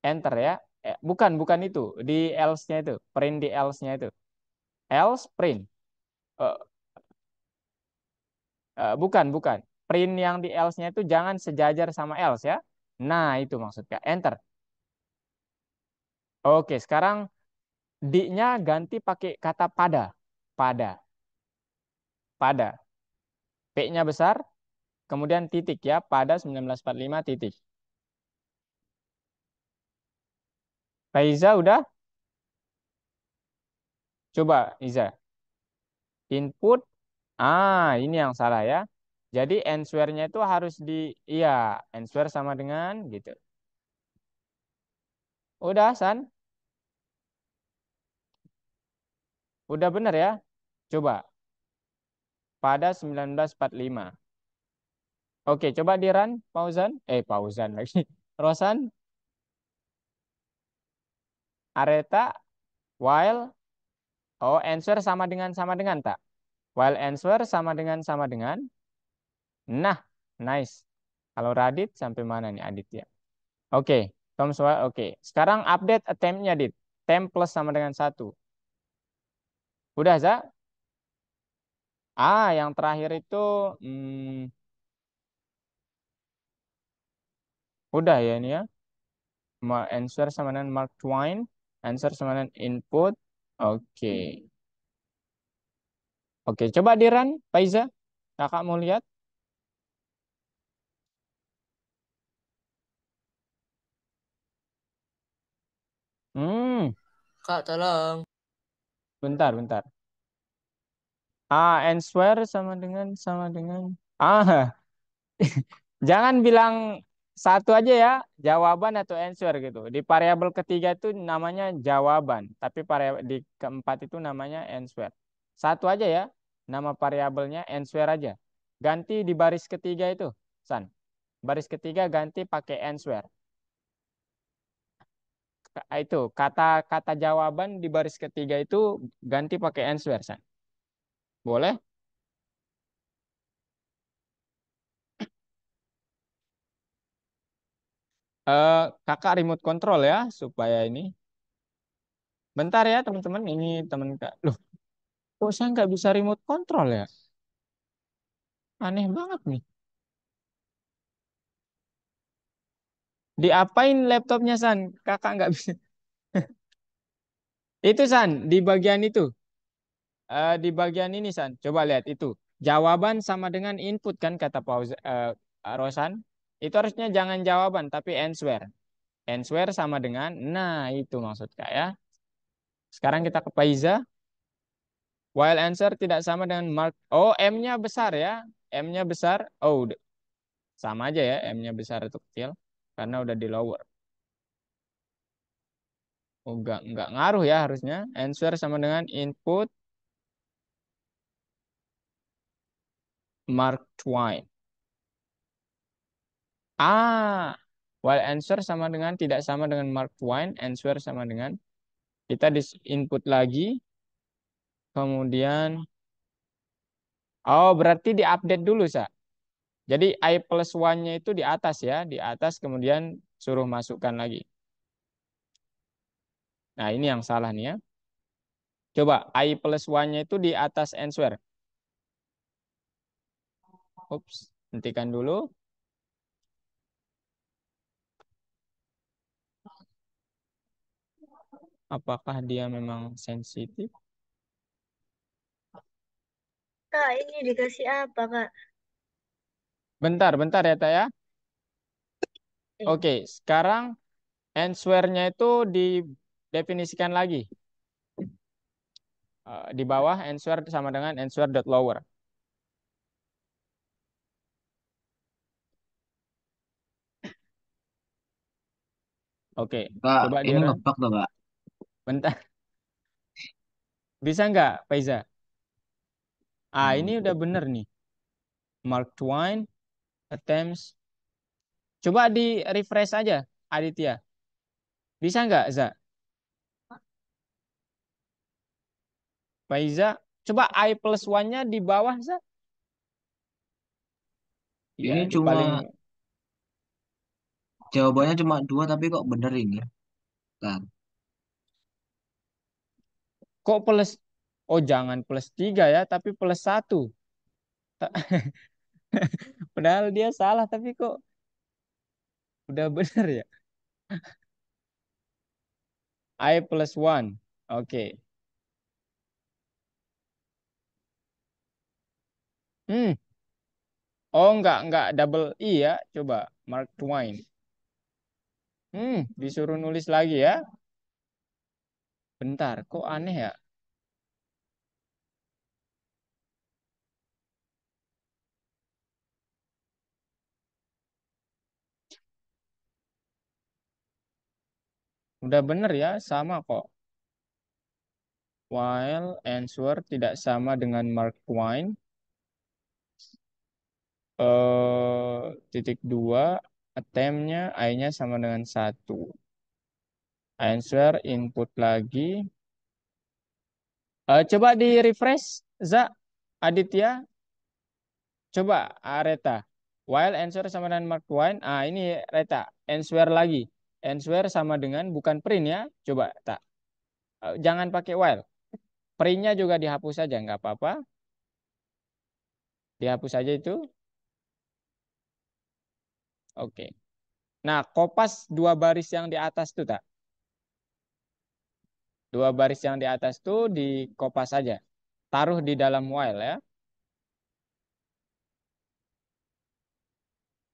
Enter ya. Bukan itu. Di else-nya itu. Print di else-nya itu. Else, print. Eh, bukan. Print yang di else-nya itu jangan sejajar sama else ya. Nah, itu maksudnya. Enter. Oke, sekarang D-nya ganti pakai kata pada. Pada. Pada. P-nya besar, kemudian titik ya. Pada 1945 titik. Faiza udah? Coba, Iza. Input. Ini yang salah ya. Jadi answer-nya itu harus iya, answer sama dengan gitu. Udah, San? Udah bener ya? Coba, pada 1945. Oke, coba di run, Pauzan. Pauzan lagi. Rosan, Areta, while, answer sama dengan tak? While answer sama dengan. Nah, nice. Kalau Radit sampai mana nih Adit ya? Oke, Tom Sawyer, oke. Sekarang update attempt-nya, Dit. Temp plus sama dengan 1. Udah, Za? Yang terakhir itu, hmm, udah ya ini ya. Answer sama dengan Mark Twain. Answer sama dengan input. Oke. Oke, coba di run, Faiza. Kakak mau lihat. Hmm, Kak, tolong. bentar, bentar. Answer sama dengan. Jangan bilang satu aja ya, jawaban atau answer gitu. Di variabel ketiga itu namanya jawaban, tapi di keempat itu namanya answer. Satu aja ya, nama variabelnya answer aja. Ganti di baris ketiga itu, San. Baris ketiga ganti pakai answer. Itu kata-kata jawaban di baris ketiga itu ganti pakai answer, San. Boleh? Kakak remote control ya supaya ini. Bentar ya teman-teman, ini teman kak. Loh, kok saya nggak bisa remote control ya? Aneh banget nih. Diapain laptopnya San? Kakak nggak bisa. Itu San, di bagian itu. Di bagian ini San. Coba lihat itu. Jawaban sama dengan input kan kata Rosan. Itu harusnya jangan jawaban tapi answer. Answer sama dengan, nah itu maksud kak ya. Sekarang kita ke Paiza. While answer tidak sama dengan mark. Oh, M-nya besar ya. M-nya besar. Oh, sama aja ya. M-nya besar atau kecil. Karena udah di lower. Oh, enggak ngaruh ya harusnya. Answer sama dengan input Mark Twain. While answer sama dengan tidak sama dengan Mark Twain, answer sama dengan kita di input lagi, kemudian berarti diupdate dulu, Sa. Jadi I plus one-nya itu di atas ya, di atas kemudian suruh masukkan lagi. Nah, ini yang salah nih ya. Coba I plus one-nya itu di atas answer. Ups, hentikan dulu. Apakah dia memang sensitif? Kak, ini dikasih apa, Kak? Bentar, bentar ya, Taya. Eh, Oke, sekarang answer-nya itu didefinisikan lagi. Di bawah answer sama dengan answer dot lower. Oke, Kak, coba di ini run. ngebug tuh, Kak. Bentar, bisa nggak, Faiza? Ini Hmm. udah bener nih. Mark Twain attempts. Coba di refresh aja, Aditya. Bisa nggak, Za? Faiza, coba I plus one-nya di bawah, Za. Iya, Ini di paling. jawabannya cuma dua, tapi kok bener ini? Kan. Kok plus? Oh, jangan plus tiga ya, tapi plus satu. Padahal dia salah, tapi kok udah bener ya? I plus one. Oke. Hmm. Oh, enggak double I ya. Coba Mark Twain. Disuruh nulis lagi ya. Bentar, kok aneh ya? Udah bener ya, sama kok. While answer tidak sama dengan Mark Twain. Titik dua, attempt-nya I-nya sama dengan satu. Answer input lagi. Coba di refresh, Za, Aditya. Coba Reta. While answer sama dengan Mark Twain. Ini Reta. Answer lagi. Answer sama dengan bukan print ya. Coba tak. Jangan pakai while. Printnya juga dihapus saja, nggak apa-apa. Dihapus saja itu. Oke. Nah, kopas dua baris yang di atas tuh tak. Dua baris yang di atas tuh di kopas saja. taruh di dalam while ya.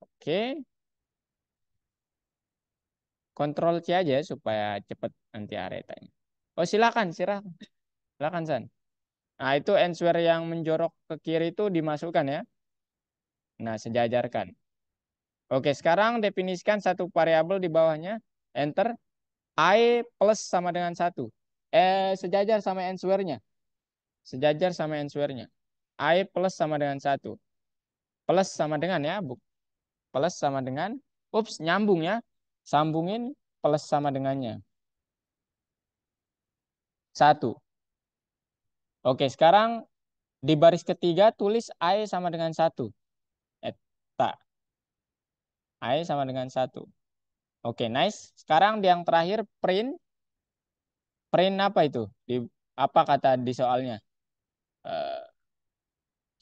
Oke, Kontrol C aja ya, supaya cepet nanti aretanya. Oh silakan, silakan, silakan San. Nah itu answer yang menjorok ke kiri itu dimasukkan ya. Nah sejajarkan. Oke sekarang definisikan satu variabel di bawahnya. Enter. I plus sama dengan 1. Sejajar sama answernya. Sejajar sama answernya. I plus sama dengan 1. Plus sama dengan ya. Plus sama dengan. Ups nyambung ya. Sambungin plus sama dengannya. 1. Oke sekarang di baris ketiga tulis I sama dengan 1. Tak. I sama dengan 1. Oke nice. Sekarang di yang terakhir print. Print apa itu? Apa kata di soalnya? Eh,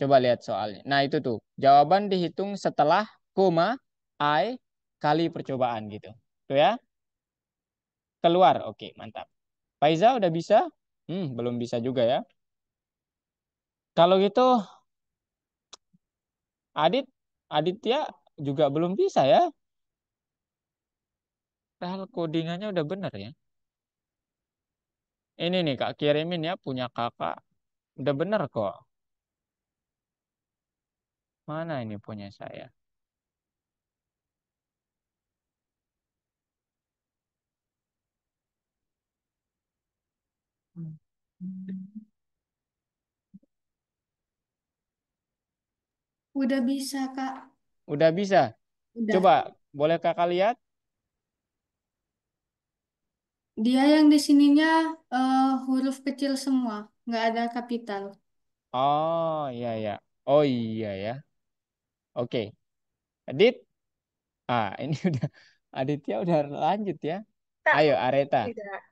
Coba lihat soalnya. Nah itu tuh. Jawaban dihitung setelah koma I kali percobaan gitu. Tuh ya. Keluar. Oke mantap. Faiza udah bisa? Belum bisa juga ya. Kalau gitu Adit, Aditya juga belum bisa ya. Padahal codingannya udah bener ya. Ini nih Kak kirimin ya punya kakak. Udah bener kok. Mana ini punya saya? Udah bisa, Kak. Udah bisa. Udah. Coba boleh kakak lihat? Dia yang di sininya huruf kecil semua, nggak ada kapital. Oh iya ya. Oh iya ya. Oke. Adit. Ini udah Aditya udah lanjut ya. Tak Ayo mau Areta. juga.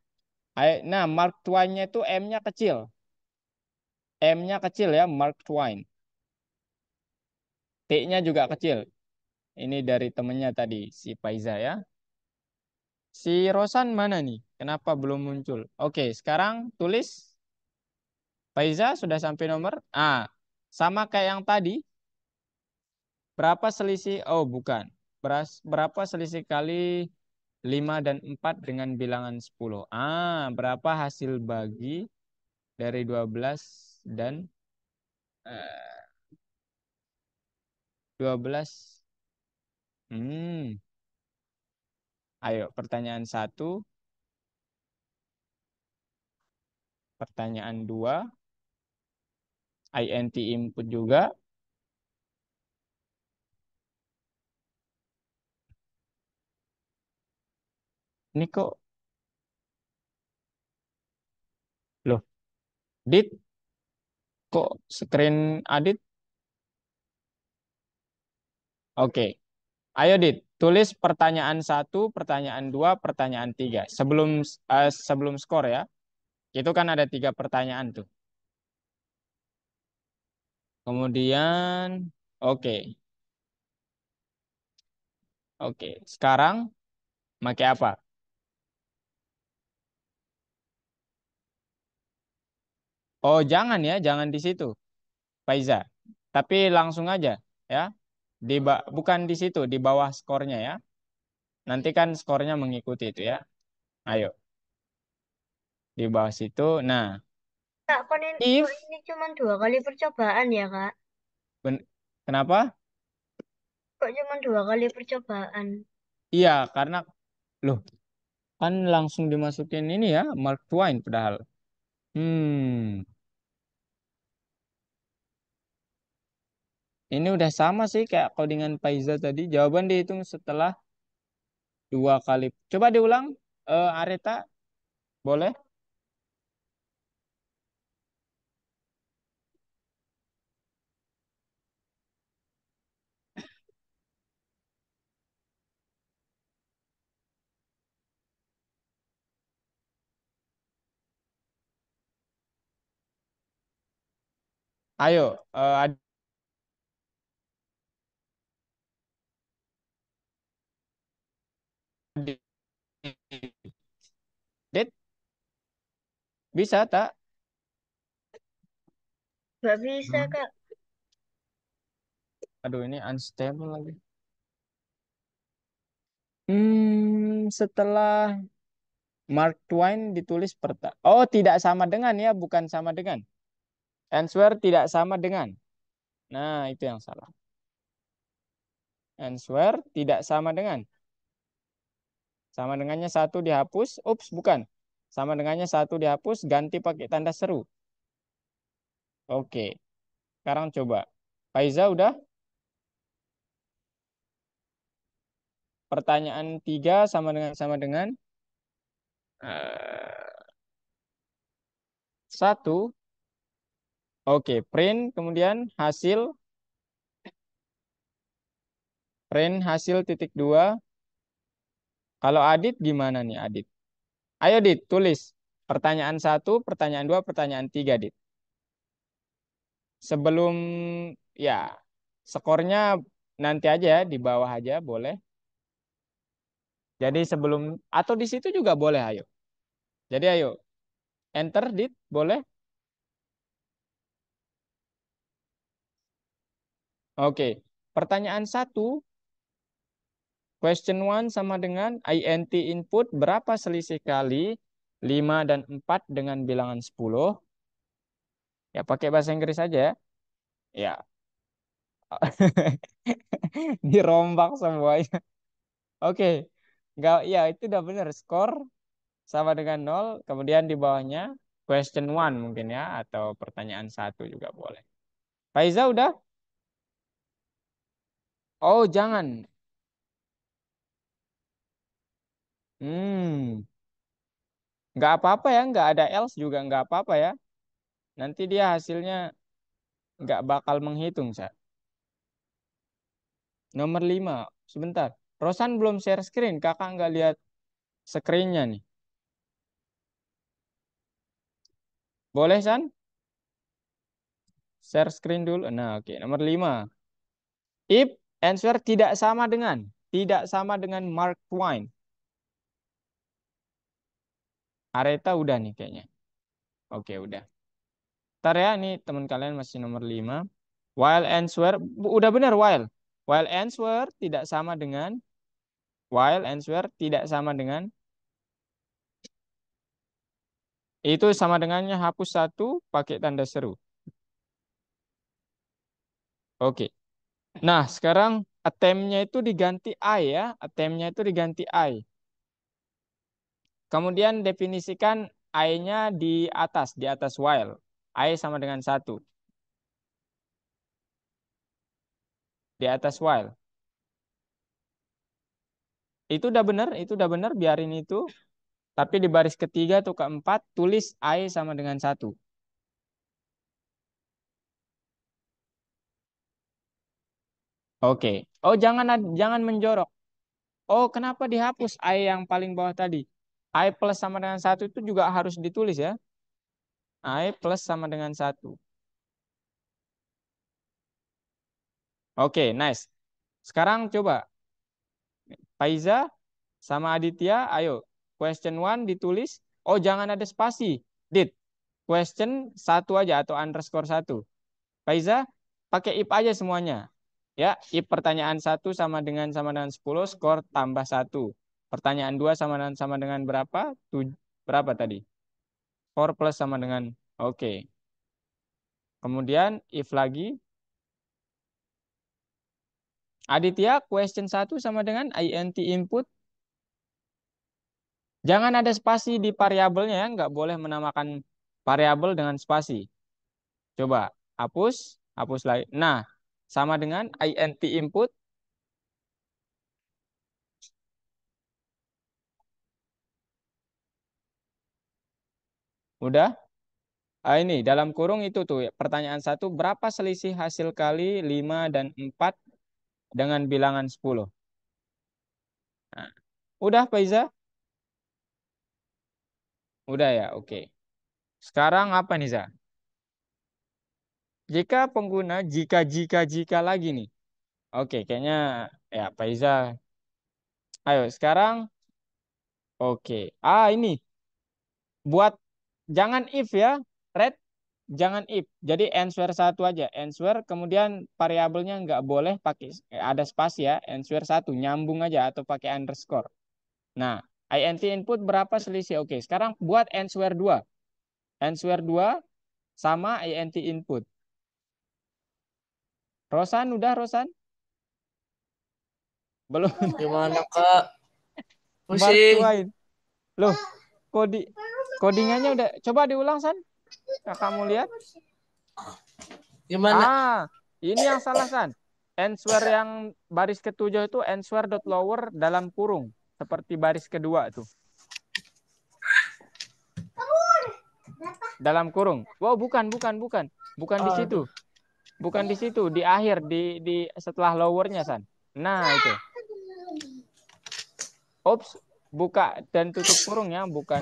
Ayo, nah Mark Twain-nya itu M-nya kecil. M-nya kecil ya, Mark Twain. T-nya juga kecil. Ini dari temennya tadi, si Faiza ya. Si Rosan mana nih? Kenapa belum muncul? Oke, sekarang tulis. Faiza sudah sampai nomor. Sama kayak yang tadi. Berapa selisih? Oh, bukan. Berapa selisih kali 5 dan 4 dengan bilangan 10? Berapa hasil bagi dari 12 dan 12? Hmm. Ayo, pertanyaan satu, pertanyaan dua, INT input juga. Ini kok, loh, Dit, kok screen Adit? Oke, ayo Dit, tulis pertanyaan satu, pertanyaan dua, pertanyaan tiga. Sebelum skor ya. Itu kan ada 3 pertanyaan tuh. Kemudian, oke, oke. Sekarang, pakai apa? Oh, jangan ya, jangan di situ, Faiza. Tapi langsung aja ya. Bukan di situ, di bawah skornya ya. Nanti kan skornya mengikuti itu ya. Ayo, di bawah situ. Nah, Kak, kok if, ini cuma 2 kali percobaan ya, Kak? kenapa? Kok cuma 2 kali percobaan? Iya, karena, loh, kan langsung dimasukin ini ya, Mark Twain padahal. Hmm, ini udah sama sih kayak codingan Paiza tadi. Jawaban dihitung setelah 2 kali. Coba diulang, Areta, boleh? Ayo, Adit, bisa tak? Nggak bisa, Hmm. Kak. Aduh, ini unstable lagi. Setelah Mark Twain ditulis Oh, tidak sama dengan ya, bukan sama dengan. Answer tidak sama dengan. Nah, itu yang salah. Answer tidak sama dengan. Sama dengannya satu dihapus. Ups, bukan. Sama dengannya satu dihapus, ganti pakai tanda seru. Oke, sekarang coba. Faiza udah? Pertanyaan tiga sama dengan eh, satu. Oke, print hasil titik dua. Kalau Adit gimana nih Adit? Ayo Dit, tulis. Pertanyaan satu, pertanyaan dua, pertanyaan tiga Dit. Sebelum ya skornya nanti aja ya, di bawah aja boleh. Jadi sebelum atau di situ juga boleh ayo. Jadi ayo enter Dit, boleh? Oke. Pertanyaan satu, question one sama dengan int input berapa selisih kali 5 dan 4 dengan bilangan 10? Ya pakai bahasa Inggris saja ya. Ya. Dirombak semuanya. Oke. Enggak, ya itu udah benar. Skor sama dengan nol. Kemudian di bawahnya question one mungkin ya. Atau pertanyaan satu juga boleh. Faiza udah? Oh jangan. Hmm. Nggak apa-apa ya. Nggak ada else juga nggak apa-apa ya. Nanti dia hasilnya nggak bakal menghitung, Sa. Nomor 5. Sebentar. Rosan belum share screen. Kakak nggak lihat screen-nya nih. Boleh, San? Share screen dulu. Nah, oke. Nomor 5. If answer tidak sama dengan Mark Twain. Areta udah nih kayaknya. Oke, udah. Ntar ya, nih teman kalian masih nomor 5. While answer, udah benar while. While answer tidak sama dengan, while answer tidak sama dengan, itu sama dengannya hapus satu, pakai tanda seru. Oke. Nah, sekarang attempt-nya itu diganti I ya. Attempt-nya itu diganti I. Kemudian definisikan I-nya di atas while. I sama dengan satu. Di atas while. Itu udah benar, biarin itu. Tapi di baris ketiga atau keempat, tulis I sama dengan satu. Oke. Oh, jangan menjorok. Oh, kenapa dihapus I yang paling bawah tadi? I plus sama dengan satu itu juga harus ditulis ya. I plus sama dengan satu. Oke, nice. Sekarang coba Faiza sama Aditya, ayo. Question one ditulis. Oh, jangan ada spasi. Dit. Question satu aja atau underscore satu. Faiza, pakai if aja semuanya. Ya, if pertanyaan satu sama dengan 10, skor tambah satu. Pertanyaan dua sama dengan berapa? Berapa tadi? 4 plus sama dengan, oke. Kemudian if lagi. Aditya, question satu sama dengan int input. Jangan ada spasi di variabelnya ya, nggak boleh menamakan variabel dengan spasi. Coba hapus, hapus lagi. Nah, sama dengan int input. Udah? Ini dalam kurung itu tuh ya, pertanyaan satu, berapa selisih hasil kali 5 dan 4 dengan bilangan 10? Nah, udah Faiza? Udah ya, oke. Sekarang apa nih, Za? Jika pengguna, jika lagi nih. Oke, kayaknya ya Faiza. Ayo, sekarang, oke. Ini, buat, jangan if ya, Red. jangan if. Jadi answer satu aja. Answer kemudian variabelnya nggak boleh pakai ada spasi ya. Answer satu nyambung aja atau pakai underscore. Nah, int input berapa selisih? Oke, sekarang buat answer 2. Answer 2 sama int input. Rosan udah Rosan? Belum. Gimana Kak? Pusing. Martuain. Loh, codingannya udah coba diulang San. Kakak mau lihat? Gimana? Ah, ini yang salah San. Answer yang baris ketujuh itu answer dot lower dalam kurung seperti baris kedua tuh. Dalam kurung. Wow, bukan di situ. Aduh. Bukan di situ, di akhir di setelah lowernya San. Nah, itu. Ops, buka dan tutup kurung ya, bukan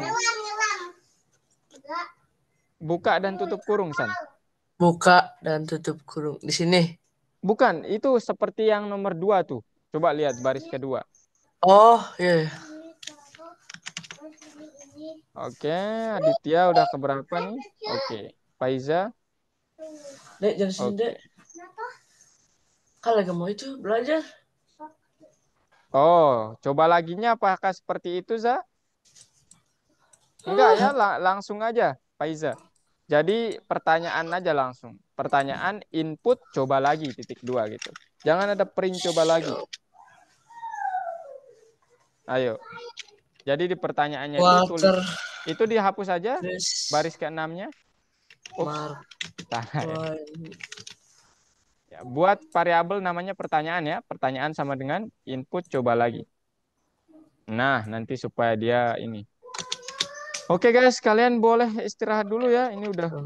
buka dan tutup kurung San. Buka dan tutup kurung. Di sini. Bukan, itu seperti yang nomor 2 tuh. Coba lihat baris kedua. Oh, iya. Oke, Aditya udah keberapa nih? Oke, Faiza. Dek, jangan sini, Dek. Oke. Kan lagi mau itu belajar. Oh, coba laginya apakah seperti itu, Za? Enggak ya, langsung aja, Faiza. Jadi pertanyaan aja langsung. Pertanyaan input coba lagi titik 2 gitu. Jangan ada print coba lagi. Ayo. Jadi di pertanyaannya itu tulis. Walter Itu dihapus aja Chris baris ke-6-nya. Ups, Mark salah ya. Twain. Ya, buat variabel namanya pertanyaan ya. Pertanyaan sama dengan input coba lagi. Nah, nanti supaya dia ini. Oke guys, kalian boleh istirahat dulu ya. Ini udah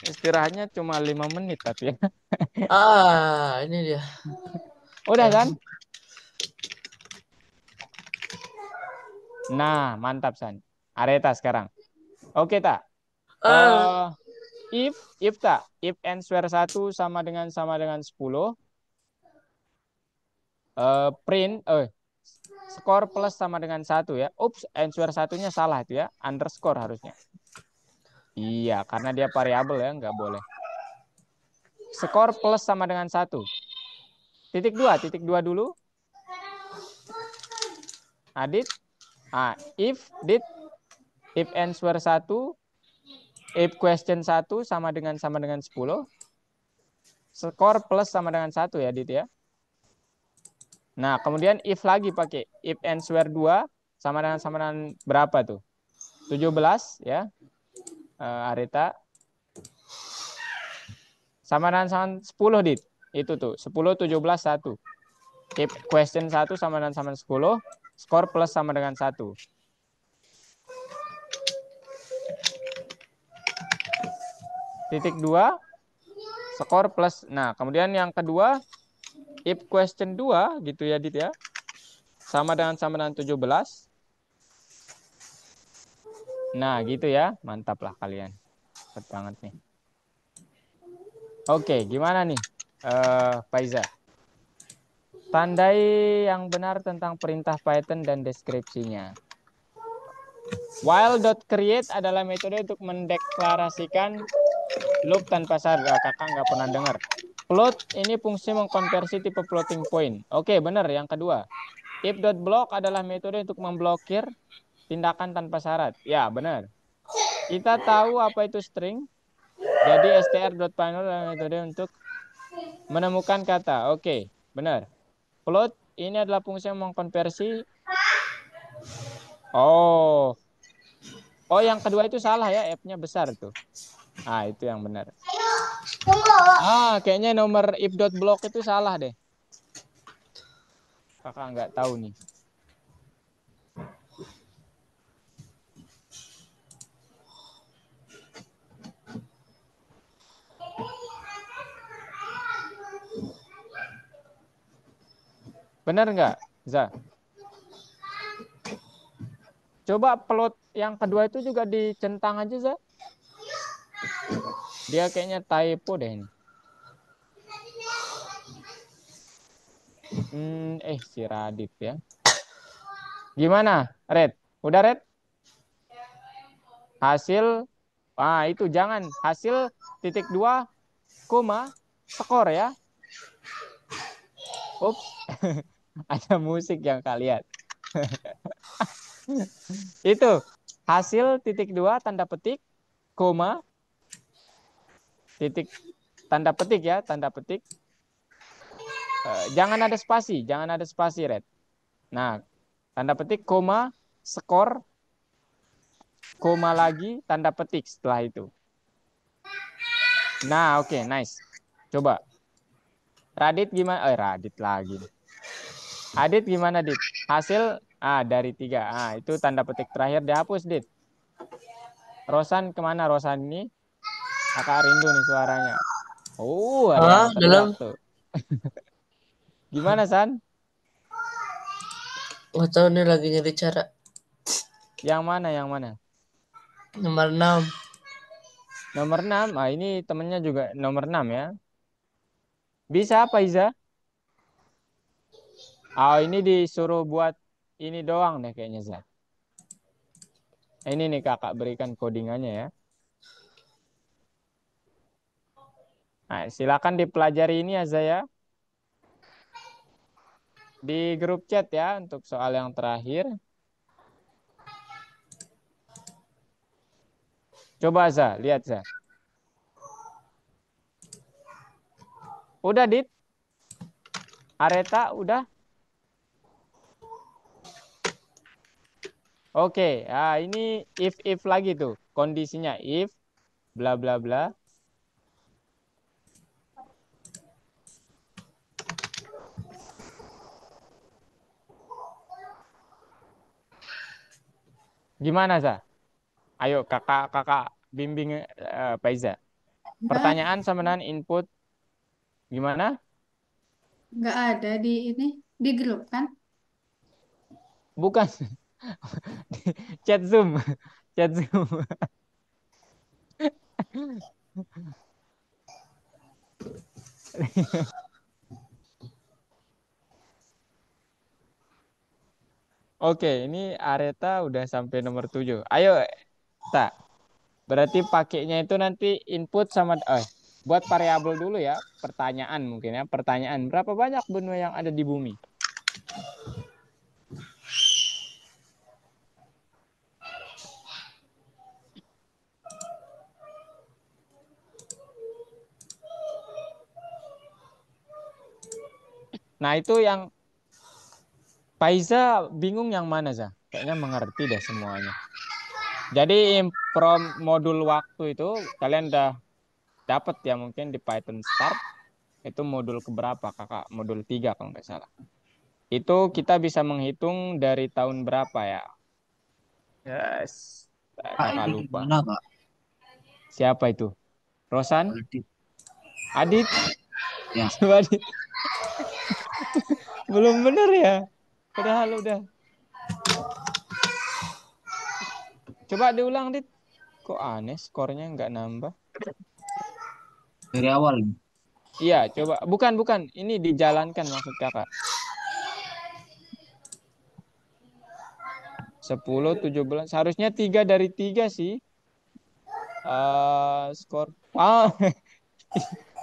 istirahatnya cuma 5 menit tapi ya. Ah, ini dia. Udah kan? Nah, mantap San. Areta sekarang. Oke tak? If tak, if answer 1 sama dengan 10, print skor plus sama dengan 1 ya. Ups, answer satunya salah itu ya, underscore harusnya. Iya, karena dia variabel ya, nggak boleh. Skor plus sama dengan 1. Titik 2 dulu. Adit. If answer 1, if question 1 sama dengan 10, skor plus sama dengan 1 ya, Adit ya. Nah, kemudian if lagi pakai if answer 2 sama dengan berapa tuh? 17 ya. Areta. Sama dengan 10 Dit. Itu tuh, 10 17 1. If question 1 sama dengan 10, skor plus sama dengan 1. Titik 2 skor plus. Nah, kemudian yang kedua if question 2 gitu ya Dit ya. Sama dengan 17. Nah, gitu ya. Mantap lah kalian. Cepet banget nih. Oke, gimana nih? Faiza. Tandai yang benar tentang perintah Python dan deskripsinya. While.create adalah metode untuk mendeklarasikan loop tanpa syarat. Kakak nggak pernah dengar. Float ini fungsi mengkonversi tipe floating point. Oke, benar. Yang kedua. If.block adalah metode untuk memblokir tindakan tanpa syarat. Ya, benar. Kita tahu apa itu string. Jadi str.final adalah metode untuk menemukan kata. Oke, benar. Float ini adalah fungsi yang mengkonversi. Oh, yang kedua itu salah ya, F-nya besar tuh. Itu yang benar. Kayaknya nomor if.block itu salah deh. Kakak nggak tahu nih. Benar nggak, Za? Coba plot yang kedua itu juga dicentang aja, Za. Dia kayaknya typo deh ini. Si Radit ya. Gimana, Red? Udah, Red? Hasil Ah, itu jangan hasil titik dua koma skor ya. Ups, ada musik yang kalian. Itu hasil titik dua tanda petik koma titik tanda petik ya, tanda petik. Jangan ada spasi, jangan ada spasi, Red. Nah, tanda petik koma skor koma lagi tanda petik setelah itu. Nah, oke, nice. Coba Radit gimana? Radit lagi nih. Adit gimana, Dit? Hasil dari 3. Itu tanda petik terakhir dihapus, Dit. Rosan kemana Rosan ini? Kakak rindu nih suaranya. Oh, ada yang teriak Dalam tuh. Gimana, San? nggak tahu nih lagi nyari cara. Yang mana, yang mana? Nomor 6. Nomor 6. Ini temennya juga nomor 6 ya. Bisa apa, Iza? Ini disuruh buat ini doang deh kayaknya, Zat. Ini nih kakak berikan codingannya ya. Nah, silakan dipelajari ini Aza ya. Di grup chat ya untuk soal yang terakhir. Coba Za, lihat Za. Udah Dit? Areta udah? Oke, ini if lagi tuh. Kondisinya if bla bla bla. Gimana Za? Ayo kakak bimbing Paiza. Enggak, Pertanyaan sama dengan input gimana? enggak ada di ini, di grup kan? Bukan chat Zoom. Chat Zoom. Oke, ini Areta udah sampai nomor 7. Ayo, tak. Berarti pakainya itu nanti input sama buat variabel dulu ya, pertanyaan mungkin ya, pertanyaan berapa banyak benua yang ada di bumi? Nah, itu yang Faiza bingung yang mana, Zah? Kayaknya mengerti deh semuanya. Jadi from modul waktu itu kalian udah dapat ya mungkin di Python Start itu modul keberapa, Kakak? Modul 3 kalau nggak salah. Itu kita bisa menghitung dari tahun berapa ya? Yes. Kak, Kakak itu lupa. gimana kak? Siapa itu? Rosan? Adit. Adit? Ya, Coba Adit. Belum bener ya? Padahal udah. Coba diulang, Dit. Kok aneh skornya nggak nambah? dari awal nih. Iya, coba. Bukan, bukan. Ini dijalankan maksud kakak. 10, 17. Harusnya 3 dari 3 sih. Skor.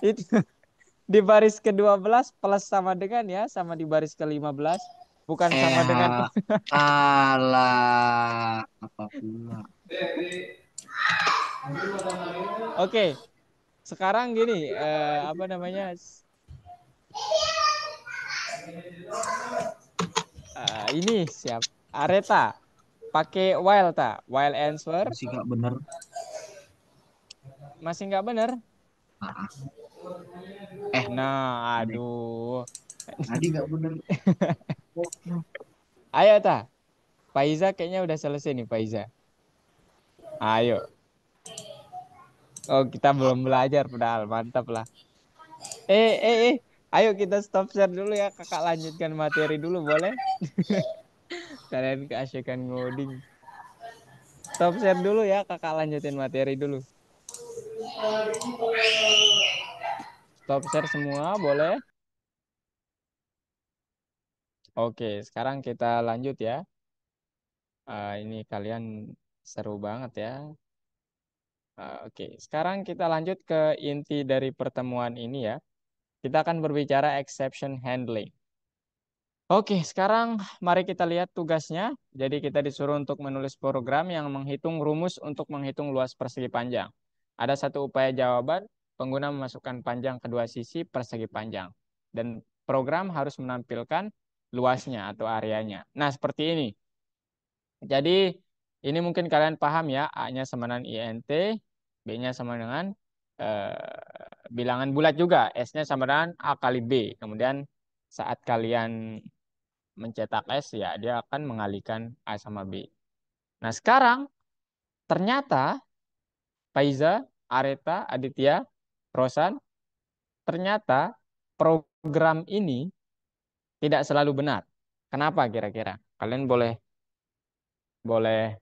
Itu di baris ke-12 plus sama dengan ya. Sama di baris ke-15. Bukan sama dengan. Alah, apa pula? Oke. Sekarang gini. Apa namanya? Ini siap. Areta. Pakai while tak? While answer. Masih kak bener. Masih nggak bener? Ah, eh, Nah, aneh. aduh. Tadi nggak bener. Ayo ta. Faiza kayaknya udah selesai nih Faiza. Ayo. Oh, kita belum belajar padahal. Mantap lah. Eh, eh, eh. Ayo kita stop share dulu ya. Kakak lanjutkan materi dulu boleh? Kalian keasyikan ngoding. Stop share dulu ya. Kakak lanjutin materi dulu. Stop share semua boleh? Oke, sekarang kita lanjut ya. Ini kalian seru banget ya. Oke, sekarang kita lanjut ke inti dari pertemuan ini ya. Kita akan berbicara exception handling. Oke, sekarang mari kita lihat tugasnya. Jadi kita disuruh untuk menulis program yang menghitung rumus untuk menghitung luas persegi panjang. Ada satu upaya jawaban, pengguna memasukkan panjang kedua sisi persegi panjang. Dan program harus menampilkan luasnya atau areanya. Nah, seperti ini. Jadi ini mungkin kalian paham ya, A-nya sama dengan INT, B-nya sama dengan bilangan bulat juga, S-nya sama dengan A kali B. Kemudian saat kalian mencetak S ya dia akan mengalihkan A sama B. Nah sekarang ternyata Faiza, Areta, Aditya, Rosan, ternyata program ini tidak selalu benar. Kenapa kira-kira? Kalian boleh boleh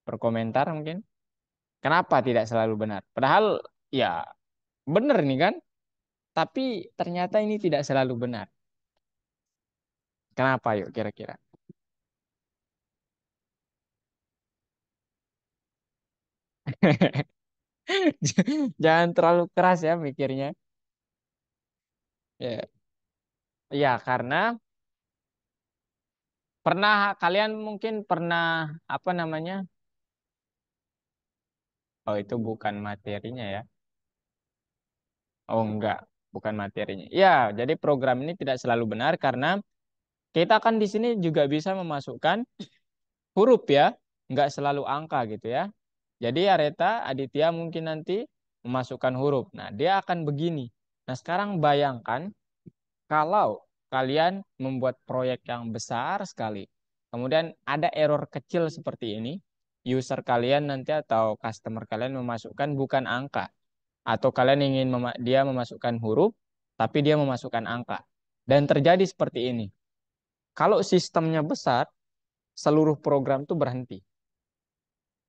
berkomentar mungkin. Kenapa tidak selalu benar? Padahal ya benar nih kan, tapi ternyata ini tidak selalu benar. Kenapa yuk kira-kira? Jangan terlalu keras ya mikirnya. Ya, ya karena pernah kalian mungkin pernah apa namanya? Oh itu bukan materinya ya. Oh enggak, bukan materinya. Ya, jadi program ini tidak selalu benar karena kita kan di sini juga bisa memasukkan huruf ya, enggak selalu angka gitu ya. Jadi Areta, Aditya mungkin nanti memasukkan huruf. Nah, dia akan begini. Nah, sekarang bayangkan kalau kalian membuat proyek yang besar sekali, kemudian ada error kecil seperti ini, user kalian nanti atau customer kalian memasukkan bukan angka, atau kalian ingin dia memasukkan huruf, tapi dia memasukkan angka. Dan terjadi seperti ini. Kalau sistemnya besar, seluruh program itu berhenti.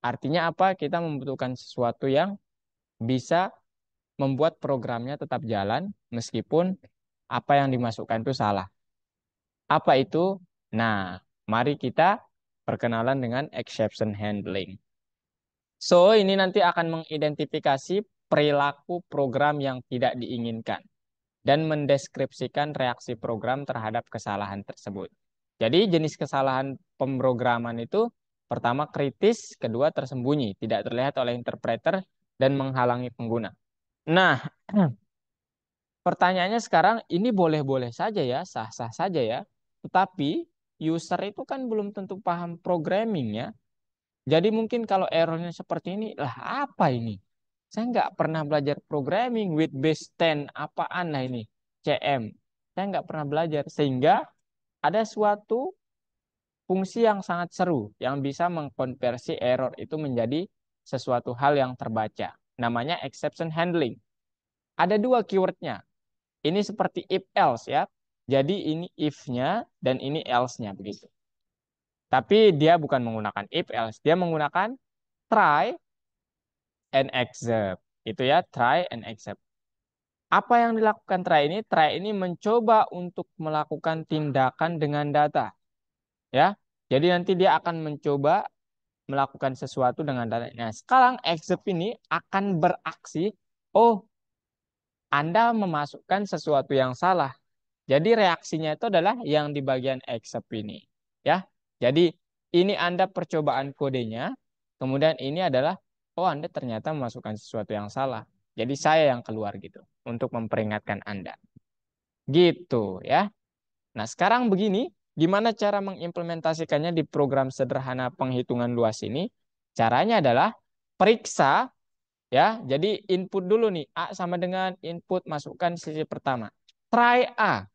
Artinya apa? Kita membutuhkan sesuatu yang bisa membuat programnya tetap jalan meskipun apa yang dimasukkan itu salah. Apa itu? Nah, mari kita perkenalan dengan exception handling. So, ini nanti akan mengidentifikasi perilaku program yang tidak diinginkan dan mendeskripsikan reaksi program terhadap kesalahan tersebut. Jadi, jenis kesalahan pemrograman itu pertama kritis, kedua tersembunyi, tidak terlihat oleh interpreter dan menghalangi pengguna. Nah, pertanyaannya sekarang ini boleh-boleh saja ya, sah-sah saja ya. Tetapi user itu kan belum tentu paham programming ya. Jadi mungkin kalau errornya seperti ini, lah apa ini? Saya nggak pernah belajar programming with base 10, apaan lah ini? CM. Saya nggak pernah belajar. Sehingga ada suatu fungsi yang sangat seru yang bisa mengkonversi error itu menjadi sesuatu hal yang terbaca. Namanya exception handling. Ada dua keywordnya. Ini seperti if else ya. Jadi ini if-nya dan ini else-nya begitu. Tapi dia bukan menggunakan if else, dia menggunakan try and accept. Itu ya, try and accept. Apa yang dilakukan try ini? Try ini mencoba untuk melakukan tindakan dengan data. Ya. Jadi nanti dia akan mencoba melakukan sesuatu dengan data. Nah, sekarang accept ini akan beraksi, oh, Anda memasukkan sesuatu yang salah. Jadi reaksinya itu adalah yang di bagian accept ini. Ya. Jadi ini Anda percobaan kodenya, kemudian ini adalah oh Anda ternyata memasukkan sesuatu yang salah. Jadi saya yang keluar gitu untuk memperingatkan Anda. Gitu ya. Nah, sekarang begini, gimana cara mengimplementasikannya di program sederhana penghitungan luas ini? Caranya adalah periksa ya. Jadi input dulu nih, A sama dengan input masukkan sisi pertama. Try A.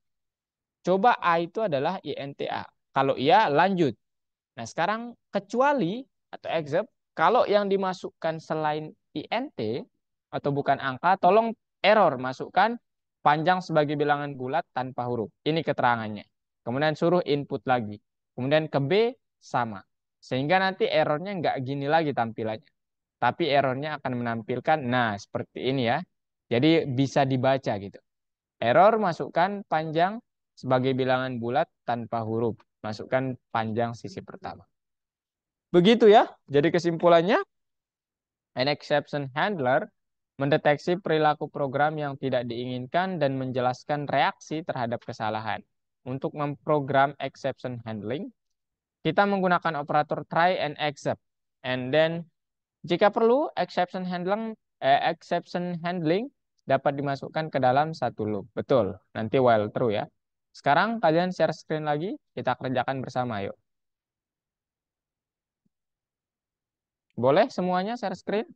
Coba A itu adalah INTA. Kalau iya, lanjut. Nah, sekarang kecuali atau except, kalau yang dimasukkan selain INT atau bukan angka, tolong error, masukkan panjang sebagai bilangan bulat tanpa huruf. Ini keterangannya. Kemudian suruh input lagi. Kemudian ke B, sama. Sehingga nanti errornya nggak gini lagi tampilannya. Tapi errornya akan menampilkan, nah seperti ini ya. Jadi bisa dibaca gitu. Error masukkan panjang sebagai bilangan bulat tanpa huruf. Masukkan panjang sisi pertama. Begitu ya. Jadi kesimpulannya, An exception handler mendeteksi perilaku program yang tidak diinginkan dan menjelaskan reaksi terhadap kesalahan. Untuk memprogram exception handling, kita menggunakan operator try and except. And then, jika perlu, exception handling dapat dimasukkan ke dalam satu loop. Betul, nanti while true ya. Sekarang kalian share screen lagi, kita kerjakan bersama yuk. Boleh semuanya share screen?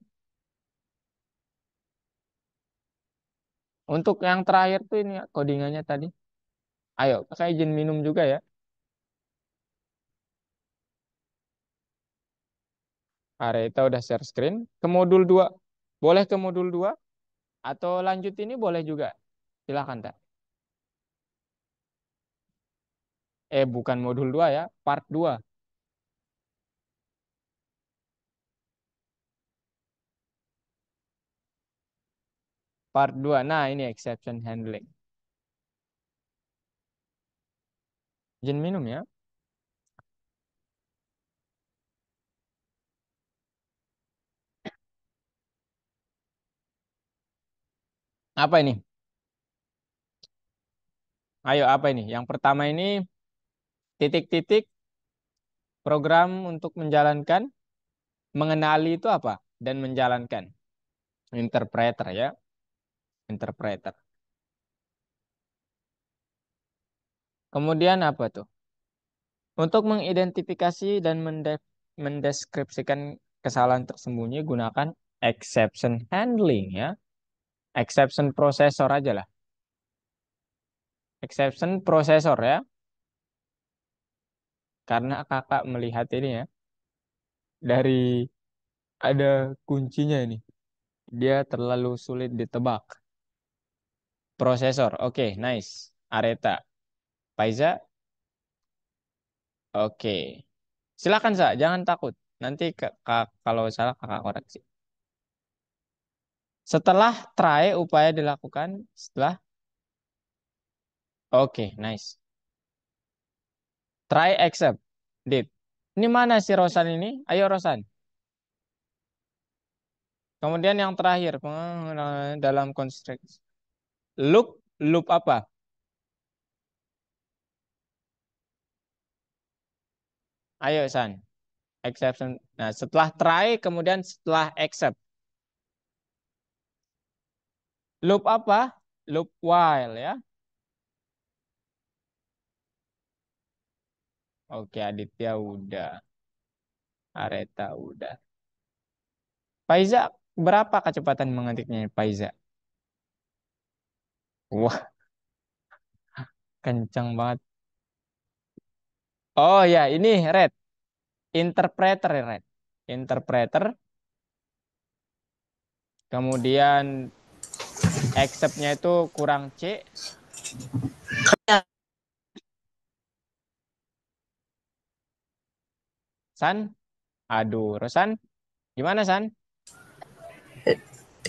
Untuk yang terakhir tuh ini codingannya tadi. Ayo, kakak izin minum juga ya. Areta udah share screen. Ke modul 2. Boleh ke modul 2? Atau lanjut ini boleh juga. Silahkan, tak. Bukan modul 2 ya. Part 2. Part 2. Nah, ini exception handling. Izin minum ya. Apa ini? Ayo, apa ini? Yang pertama ini titik-titik program untuk menjalankan, mengenali itu apa? Dan menjalankan. Interpreter ya. Interpreter. Kemudian apa tuh? Untuk mengidentifikasi dan mendeskripsikan kesalahan tersembunyi, gunakan exception handling ya. Exception processor aja lah. Exception processor ya. Karena kakak melihat ini ya. Dari ada kuncinya ini. Dia terlalu sulit ditebak. Prosesor. Oke, nice. Areta. Faiza. Oke. Silakan, Sa. Jangan takut. Nanti kalau salah kakak koreksi. Setelah try upaya dilakukan. Setelah. Oke, nice. Try accept. Did. Ini mana si Rosan ini? Ayo Rosan. Kemudian yang terakhir. Dalam construct. Loop. Loop apa? Ayo San. Exception. Nah, setelah try, kemudian setelah accept. Loop apa? Loop while ya. Oke, Aditya udah. Areta udah. Faiza, berapa kecepatan mengetiknya Faiza? Wah, kencang banget. Oh ya, ini Red. Interpreter ya, Red. Interpreter. Kemudian accept-nya itu kurang C. San? Aduh, Rosan. Gimana San?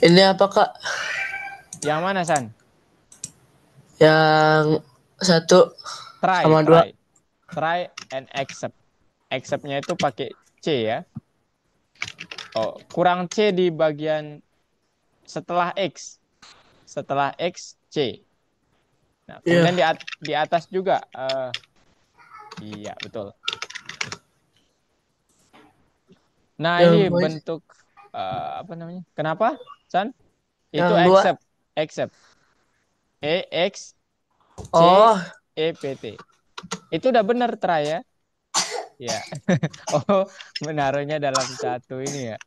Ini apa Kak? Yang mana San? Yang satu Try, sama dua. Try and accept. Accept-nya itu pakai C ya. Oh, kurang C di bagian setelah X. Setelah X, C. Nah, kemudian di atas juga. Iya, betul. Nah, ini bentuk apa namanya? Kenapa, San? Itu Yang dua. accept. EX C Oh, EPT. Itu udah benar try ya? Ya. Oh, menaruhnya dalam satu ini ya.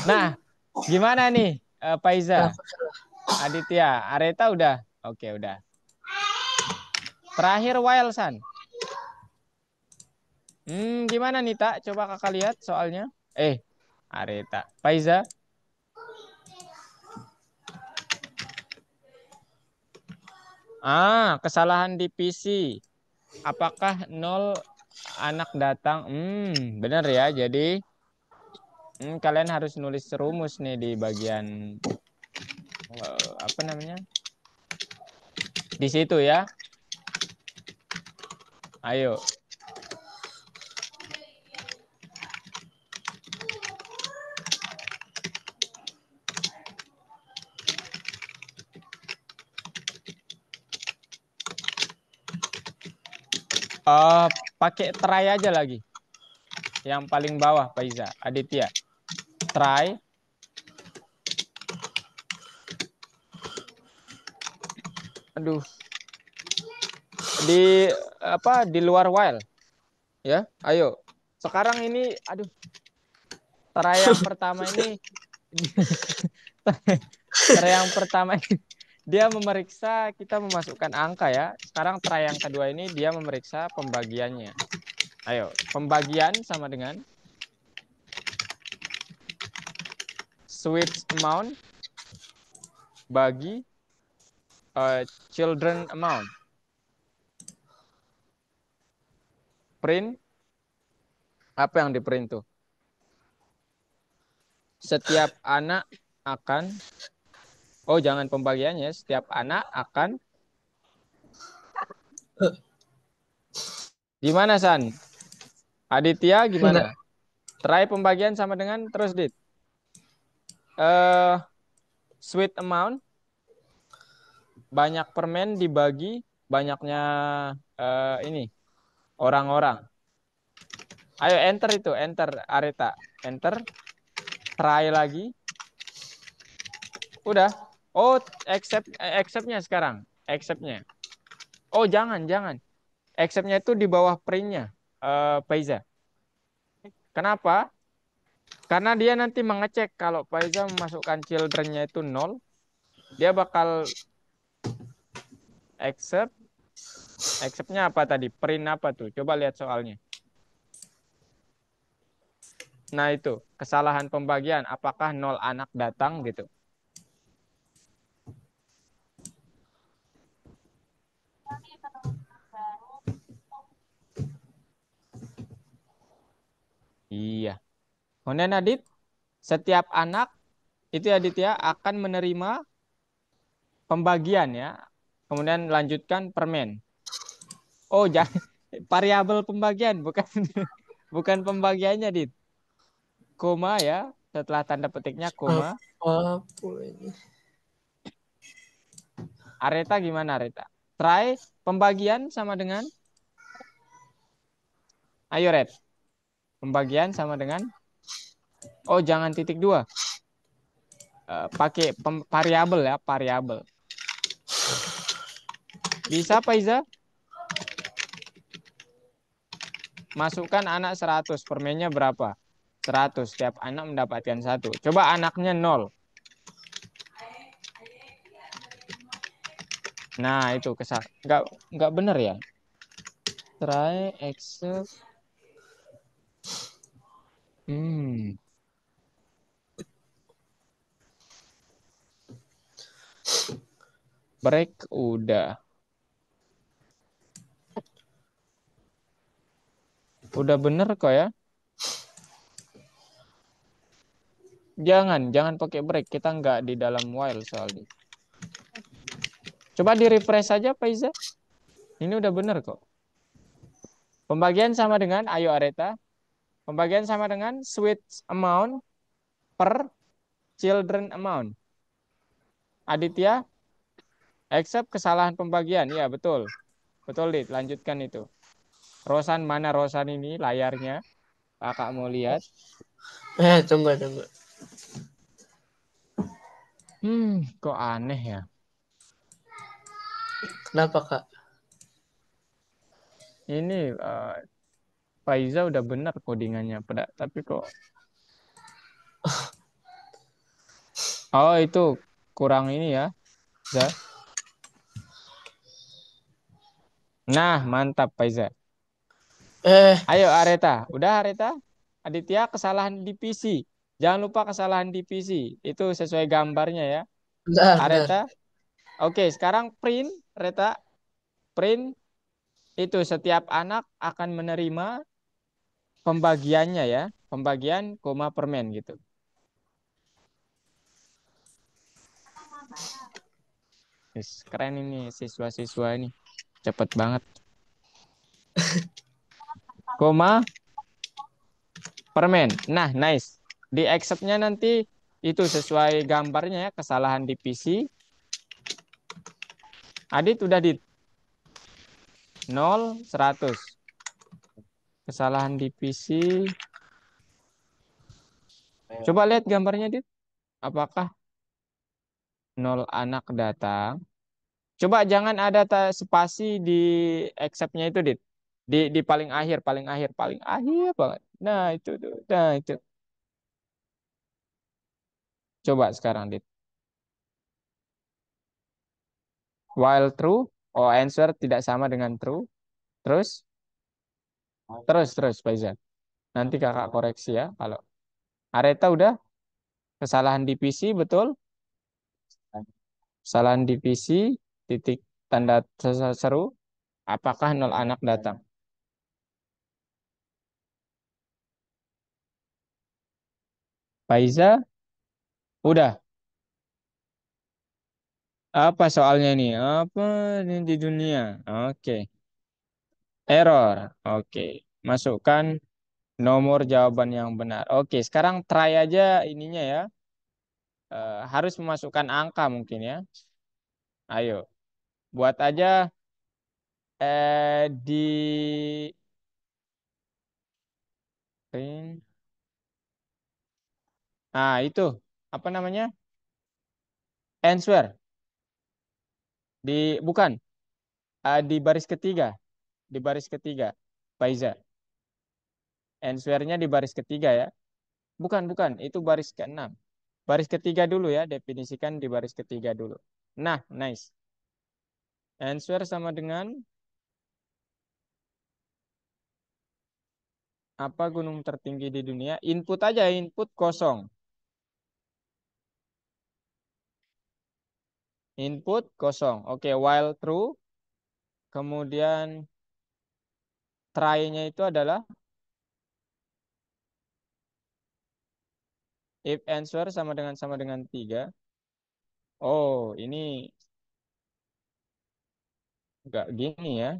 Nah, gimana nih, Faiza? Aditya, Areta udah? Oke, udah. Terakhir while, San. Gimana nih, Tak? Coba kakak lihat soalnya. Areta. Faiza? Kesalahan di PC. Apakah 0 anak datang? Benar ya. Jadi kalian harus nulis rumus nih di bagian apa namanya? Di situ ya. Ayo. Pakai try aja lagi. Yang paling bawah, Faiza. Aditya. Try. Aduh. Di luar while. Ya, ayo. Sekarang ini, aduh. Try yang pertama ini. Try yang pertama ini. Dia memeriksa kita memasukkan angka ya. Sekarang try yang kedua ini dia memeriksa pembagiannya. Ayo, pembagian sama dengan switch amount bagi children amount. Print, apa yang di print tuh? Setiap anak akan, oh jangan pembagiannya, setiap anak akan, gimana San? Aditya gimana? Try pembagian sama dengan, terus Dit. Sweet amount, banyak permen dibagi banyaknya ini orang-orang. Ayo enter itu, enter Areta, enter. Try lagi. Udah. Oh, acceptnya sekarang. Acceptnya. Oh, jangan. Acceptnya itu di bawah printnya, Faiza. Kenapa? Karena dia nanti mengecek kalau Faiza memasukkan children-nya itu 0, dia bakal accept. Accept-nya apa tadi? Print apa tuh? Coba lihat soalnya. Nah itu, kesalahan pembagian. Apakah 0 anak datang gitu? Iya. Kemudian Adit, setiap anak itu Aditya akan menerima pembagian ya. Kemudian lanjutkan permen. Oh, jangan variabel pembagian bukan bukan pembagiannya, Dit. Koma ya, setelah tanda petiknya koma. Apa ini? Areta gimana Areta? Try pembagian sama dengan, ayo Red. Pembagian sama dengan, oh jangan titik 2. Pakai variabel ya, variabel. Bisa Faiza? Masukkan anak 100, permennya berapa? 100, setiap anak mendapatkan 1. Coba anaknya 0. Nah, itu nggak benar ya. Try accept. Break udah. Udah bener kok ya. Jangan pakai break. Kita nggak di dalam while soalnya. Coba di refresh saja, Faiza. Ini udah bener kok. Pembagian sama dengan, ayo Areta. Pembagian sama dengan switch amount per children amount. Aditya, accept kesalahan pembagian. Iya, betul. Betul, Dit. Lanjutkan itu. Rosan, mana Rosan ini layarnya? Kakak mau lihat. Tunggu. Kok aneh ya? Kenapa, Kak? Ini Faiza udah benar codingannya, tapi kok oh itu kurang ini ya, Za. Nah, mantap Faiza. Ayo Areta, udah Areta? Aditya kesalahan divisi. Jangan lupa kesalahan divisi. Itu sesuai gambarnya ya. Bentar. Areta. Oke, sekarang print, Areta. Print itu setiap anak akan menerima pembagiannya ya. Pembagian koma permen gitu. Keren ini siswa-siswa ini. Cepet banget. Koma permen. Nah, nice. Di accept-nya nanti itu sesuai gambarnya ya, kesalahan divisi. Adit udah di 0, 100. Kesalahan divisi. Coba lihat gambarnya, Dit. Apakah 0 anak datang? Coba jangan ada spasi di accept-nya itu, Dit. Di paling akhir, paling akhir, paling akhir banget. Nah, itu tuh. Nah, itu. Coba sekarang, Dit. While true, oh answer tidak sama dengan true. Terus, Faizal. Nanti kakak koreksi ya. Kalau Areta udah kesalahan divisi, betul? Kesalahan divisi, titik tanda seru. Apakah 0 anak datang? Faiza, udah. Apa soalnya ini? Apa ini di dunia? Oke. Error. Oke. Masukkan nomor jawaban yang benar. Oke, sekarang try aja ininya ya. Harus memasukkan angka mungkin ya. Ayo, buat aja di print. Nah, itu apa namanya? Answer bukan di baris ketiga, di baris ketiga. Faiza. Answernya di baris ketiga ya. Bukan, itu baris keenam. Baris ketiga dulu ya, definisikan di baris ketiga dulu. Nah, nice. Answer sama dengan apa gunung tertinggi di dunia? Input aja, input kosong. Input kosong. Oke, while true. Kemudian try-nya itu adalah if answer sama dengan 3. Oh, ini enggak gini ya.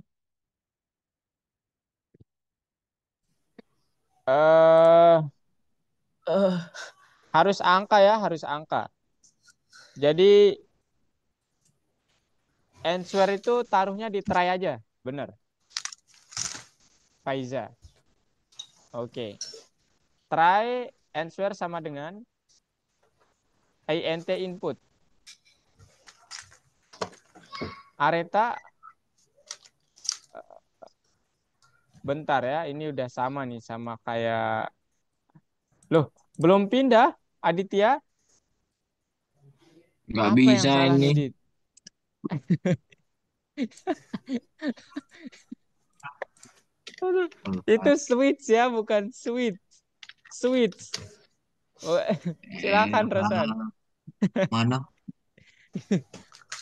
Eh Eh, harus angka ya, harus angka. Jadi answer itu taruhnya di try aja. Bener. Faiza. Oke. Try answer sama dengan int input. Areta bentar ya, ini udah sama nih sama kayak loh, belum pindah Aditya? Nggak Apa yang bisa salah ini. nih, Dit? Aduh, itu switch ya, bukan switch. Switch. Oh, silakan Rosan. Mana?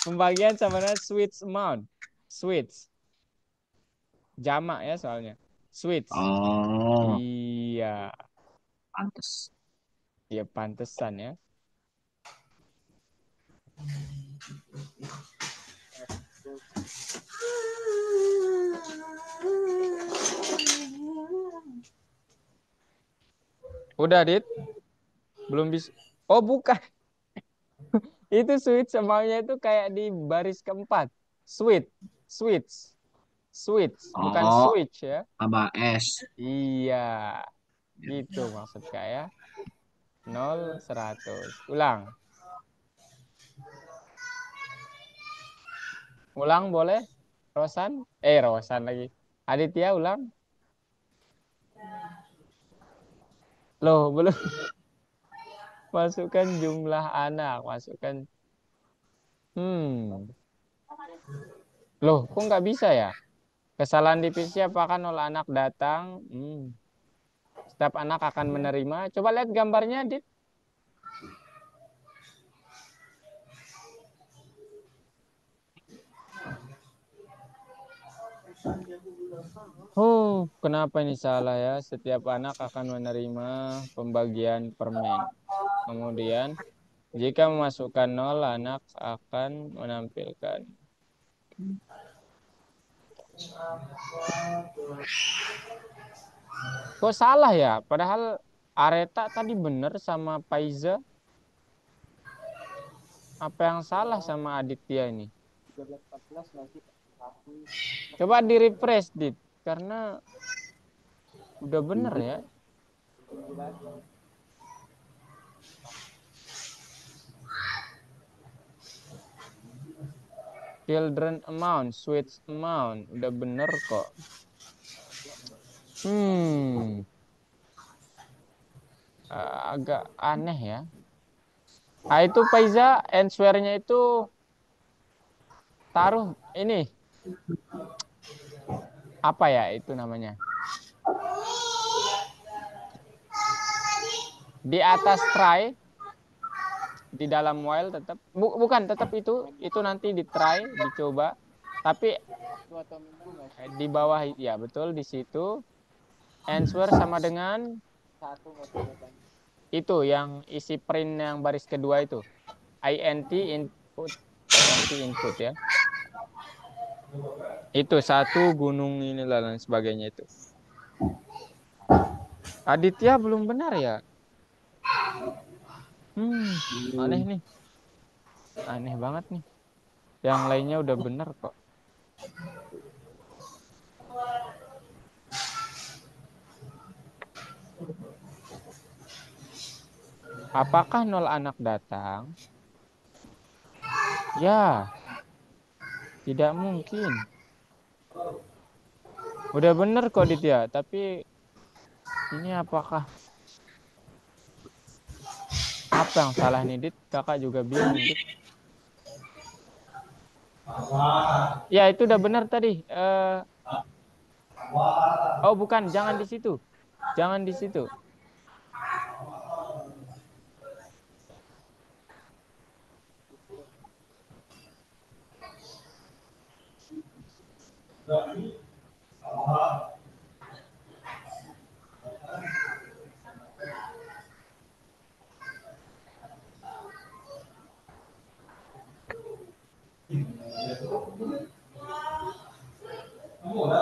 Pembagian sama dengan switch amount. Switch. Jamak ya soalnya. Switch. Oh, Iya, pantes. iya pantesan ya. Udah, Dit? Belum bisa. Oh, bukan. Itu switch amount-nya itu kayak di baris keempat. Switch. Switch. Switch. Bukan Oh, switch ya. tambah S. Iya. Gitu maksud Kak ya. 0, 100. Ulang. Ulang boleh? Rosan? Rosan lagi. Aditya ulang. Loh, belum. Masukkan jumlah anak. Masukkan. Hmm. Loh, kok nggak bisa ya? Kesalahan divisi apakah 0 anak datang? Setiap anak akan menerima. Coba lihat gambarnya, Dit. Oh, kenapa ini salah ya? Setiap anak akan menerima pembagian permen. Kemudian, jika memasukkan 0, anak akan menampilkan. Kok salah ya? Padahal Areta tadi benar sama Paiza. Apa yang salah sama Aditya ini? Coba di refresh, Dit. Karena Udah bener ya. Children amount, sweets amount. Udah bener kok. Hmm, agak aneh ya. Ah, itu Faiza, answernya itu taruh ini. Apa ya itu namanya? Di atas try, di dalam while tetap. Bukan, tetap itu nanti di try, dicoba. Tapi di bawah, ya betul, di situ. Answer sama dengan itu yang isi print yang baris kedua itu. INT input, INT input ya. Itu satu gunung inilah dan sebagainya itu. Aditya belum benar ya? Aneh nih. Aneh banget nih. Yang lainnya udah benar kok. Apakah nol anak datang? Ya, tidak mungkin. Udah bener kok Ditya, tapi ini apakah apa yang salah nih Dit? Kakak juga bingung Dit. Ya itu udah benar tadi. Oh bukan, jangan di situ. Jangan di situ.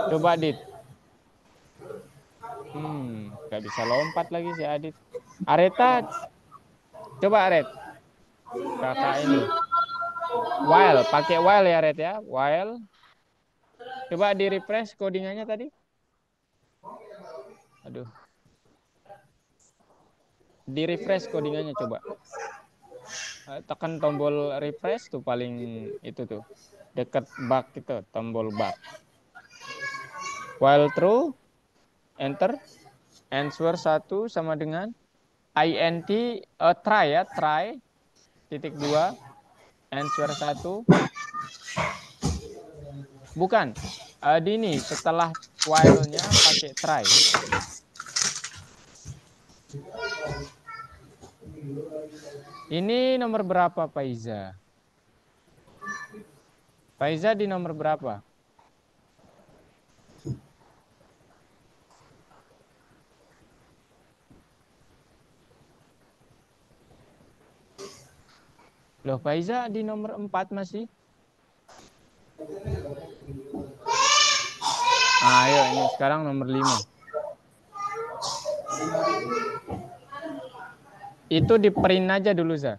Coba Dit. Nggak bisa lompat lagi si Adit. Areta, coba Aret. Kakak ini. While, pakai while ya Aret ya. While. Coba di refresh codingannya tadi. Aduh. Di refresh codingannya coba. Tekan tombol refresh tuh paling itu tuh. Dekat bug itu, tombol bug. While true, enter. Answer 1 sama dengan int try ya, try titik 2 answer 1. Bukan. Di ini setelah while-nya pakai try. Ini nomor berapa Faiza? Faiza di nomor berapa? Loh Faiza di nomor 4 masih? Ayo ini sekarang nomor 5. Itu di print aja dulu Za.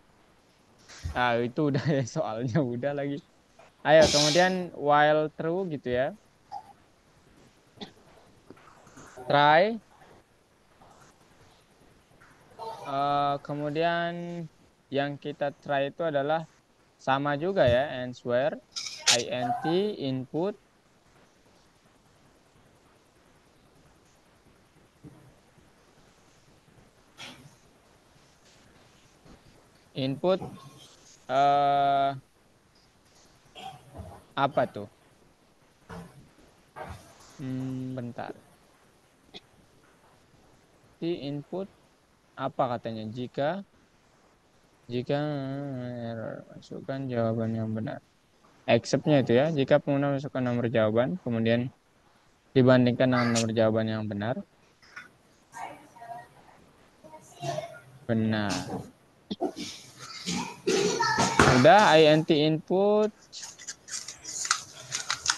Itu udah ya soalnya udah lagi. Ayo kemudian while true gitu ya. Try. Kemudian yang kita try itu adalah sama juga ya, answer int input input apa tuh? Bentar. Di input apa katanya? Jika error, masukkan jawaban yang benar. Accept-nya itu ya, jika pengguna masukkan nomor jawaban, kemudian dibandingkan dengan nomor jawaban yang benar. Benar. Udah, int input.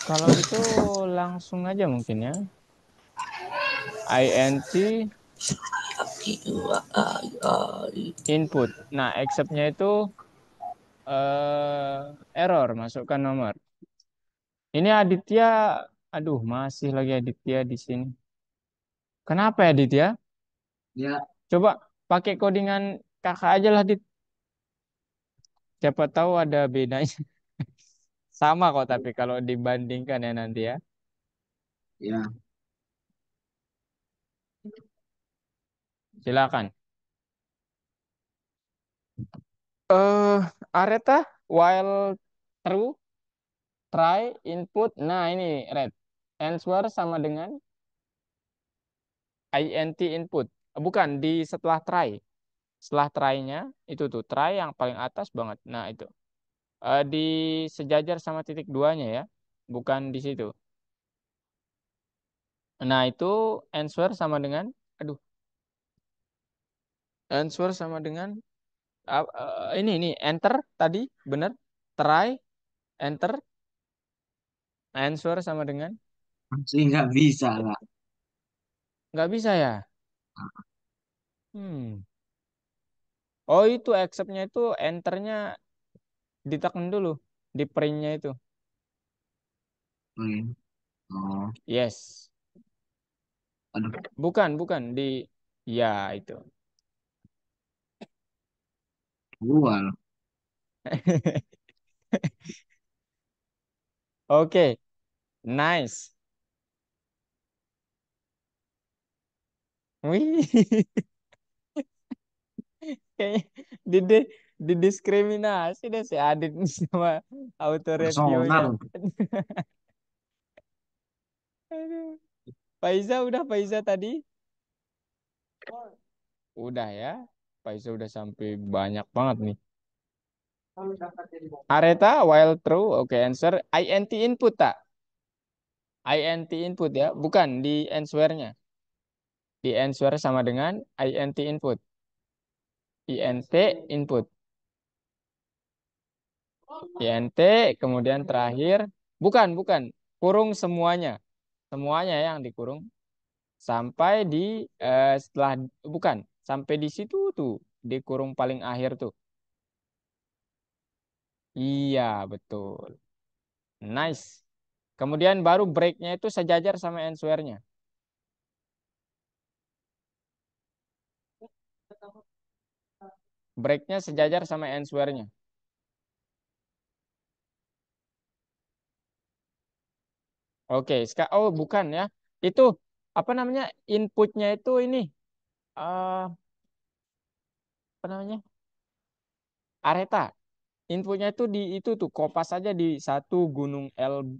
Kalau itu langsung aja mungkin ya. int input. Nah, accept-nya itu error, masukkan nomor. Ini Aditya, aduh masih lagi Aditya di sini. Kenapa ya, Dit ya? Dia Coba pakai codingan kakak aja lah, Dit. Siapa tahu ada bedanya. Sama kok, tapi kalau dibandingkan ya nanti ya. ya Silakan. Eh, Areta, while true, try, input. Nah, ini red. Answer sama dengan int input. Bukan, di setelah try. Setelah try-nya, itu tuh, try yang paling atas banget. Nah, itu. Di sejajar sama titik duanya ya. Bukan di situ. Nah, itu answer sama dengan, aduh, answer sama dengan, ini, enter tadi, bener. Try, enter, answer sama dengan, masih nggak bisa lah. nggak bisa ya? Hmm. Oh itu accept-nya itu enter-nya ditekan dulu di print-nya itu. Oke. Oh, Yes. aduh, Bukan di ya itu. gua loh. Oke, nice. Wih, kayaknya di didiskriminasi deh si Adit sama auto reviewnya. Personal. Aduh. Faiza udah Faiza tadi? Udah ya. Faiza udah sampai banyak banget nih. Areta while true, oke answer. INT input tak? INT input ya, bukan di answer-nya. Di answer sama dengan INT input. INT input. INT kemudian terakhir bukan kurung semuanya. Semuanya yang dikurung sampai di setelah bukan sampai di situ tuh dikurung paling akhir tuh. Iya, betul. Nice. Kemudian baru breaknya itu sejajar sama answer-nya. Breaknya sejajar sama answer-nya. Oke, oh bukan ya. Itu apa namanya? Inputnya itu ini eh apa namanya? Areta. Inputnya itu di itu tuh kopas aja di satu gunung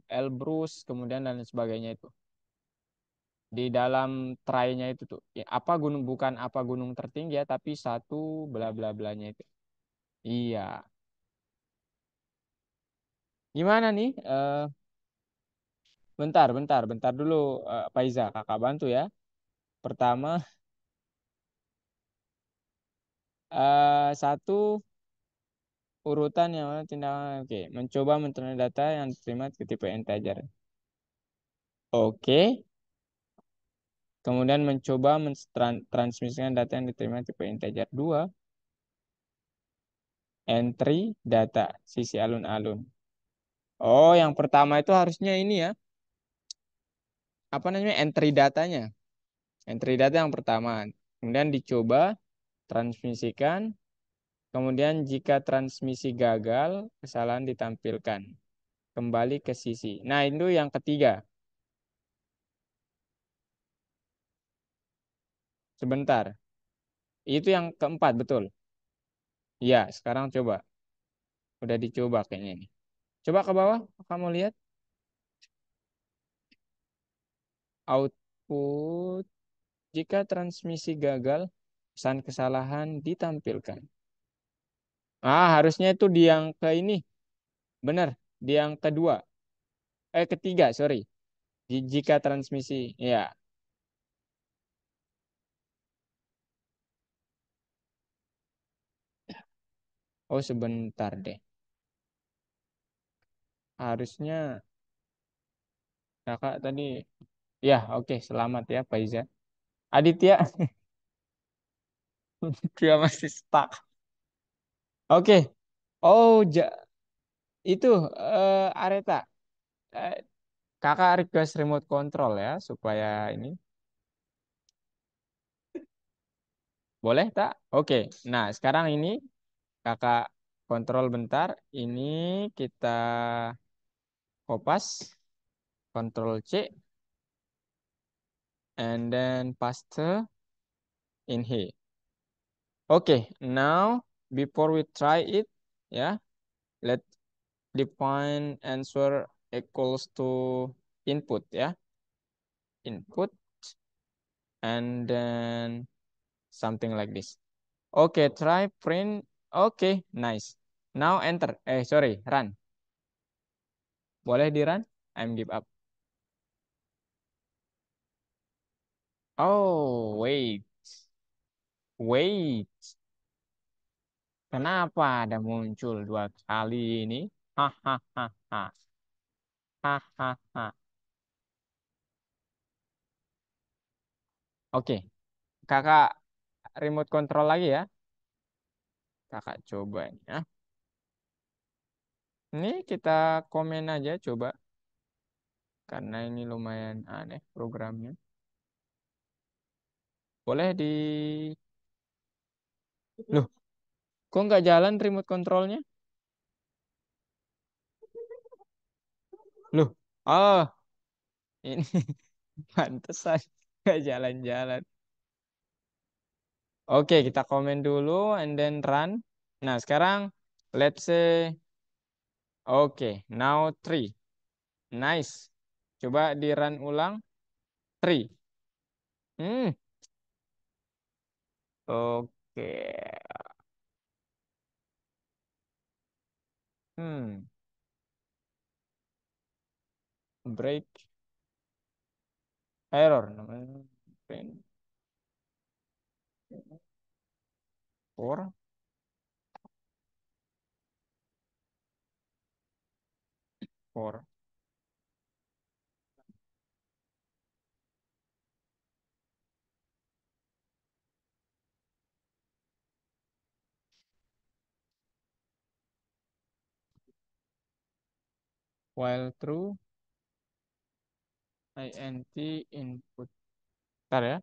Elbrus kemudian dan sebagainya itu. Di dalam try-nya itu tuh. Ya, apa gunung bukan apa gunung tertinggi ya, tapi satu bla bla blanya itu. Iya. Gimana nih? Bentar dulu Faiza, kakak bantu ya. Pertama, satu urutan yang mana tindakan oke mencoba mencari data yang diterima ke tipe integer oke kemudian mencoba mentransmisikan data yang diterima tipe integer 2 entry data sisi alun-alun oh yang pertama itu harusnya ini ya apa namanya entry data yang pertama kemudian dicoba transmisikan kemudian jika transmisi gagal kesalahan ditampilkan kembali ke sisi nah itu yang ketiga sebentar itu yang keempat betul. Iya, sekarang coba. Udah dicoba kayaknya ini. Coba ke bawah, kamu lihat output jika transmisi gagal, pesan kesalahan ditampilkan. Ah, harusnya itu di yang ke ini. Benar, di yang kedua. Ketiga, sorry. Jika transmisi, ya. Oh, sebentar deh. Harusnya kakak tadi. Ya, oke, selamat ya, Faiza. Aditya, dia masih stuck. Oke. Oh, itu Areta. Eh, Kakak request remote control ya supaya ini Boleh tak? Oke. Nah, sekarang ini kakak kontrol bentar. Ini kita kopas. Control C. And then paste in here. Okay, now before we try it, yeah, let define answer equals to input, yeah, input, and then something like this. Okay, try print. Okay, nice. Now enter. Sorry, run. Boleh di run? I'm give up. Oh, wait, wait. Kenapa ada muncul dua kali ini? Hahaha. Hahaha. Oke, kakak remote control lagi ya. Kakak coba ini ya. Ini kita komen aja coba. Karena ini lumayan aneh programnya. Boleh di... Loh, kok nggak jalan remote controlnya? Loh, oh, ini pantesan nggak jalan-jalan. Oke, kita komen dulu and then run. Nah, sekarang let's say, oke, now three. Nice. Coba di run ulang. Three. Hmm, oke. Hmm, break error namanya. Print for for while true int input. Bentar ya.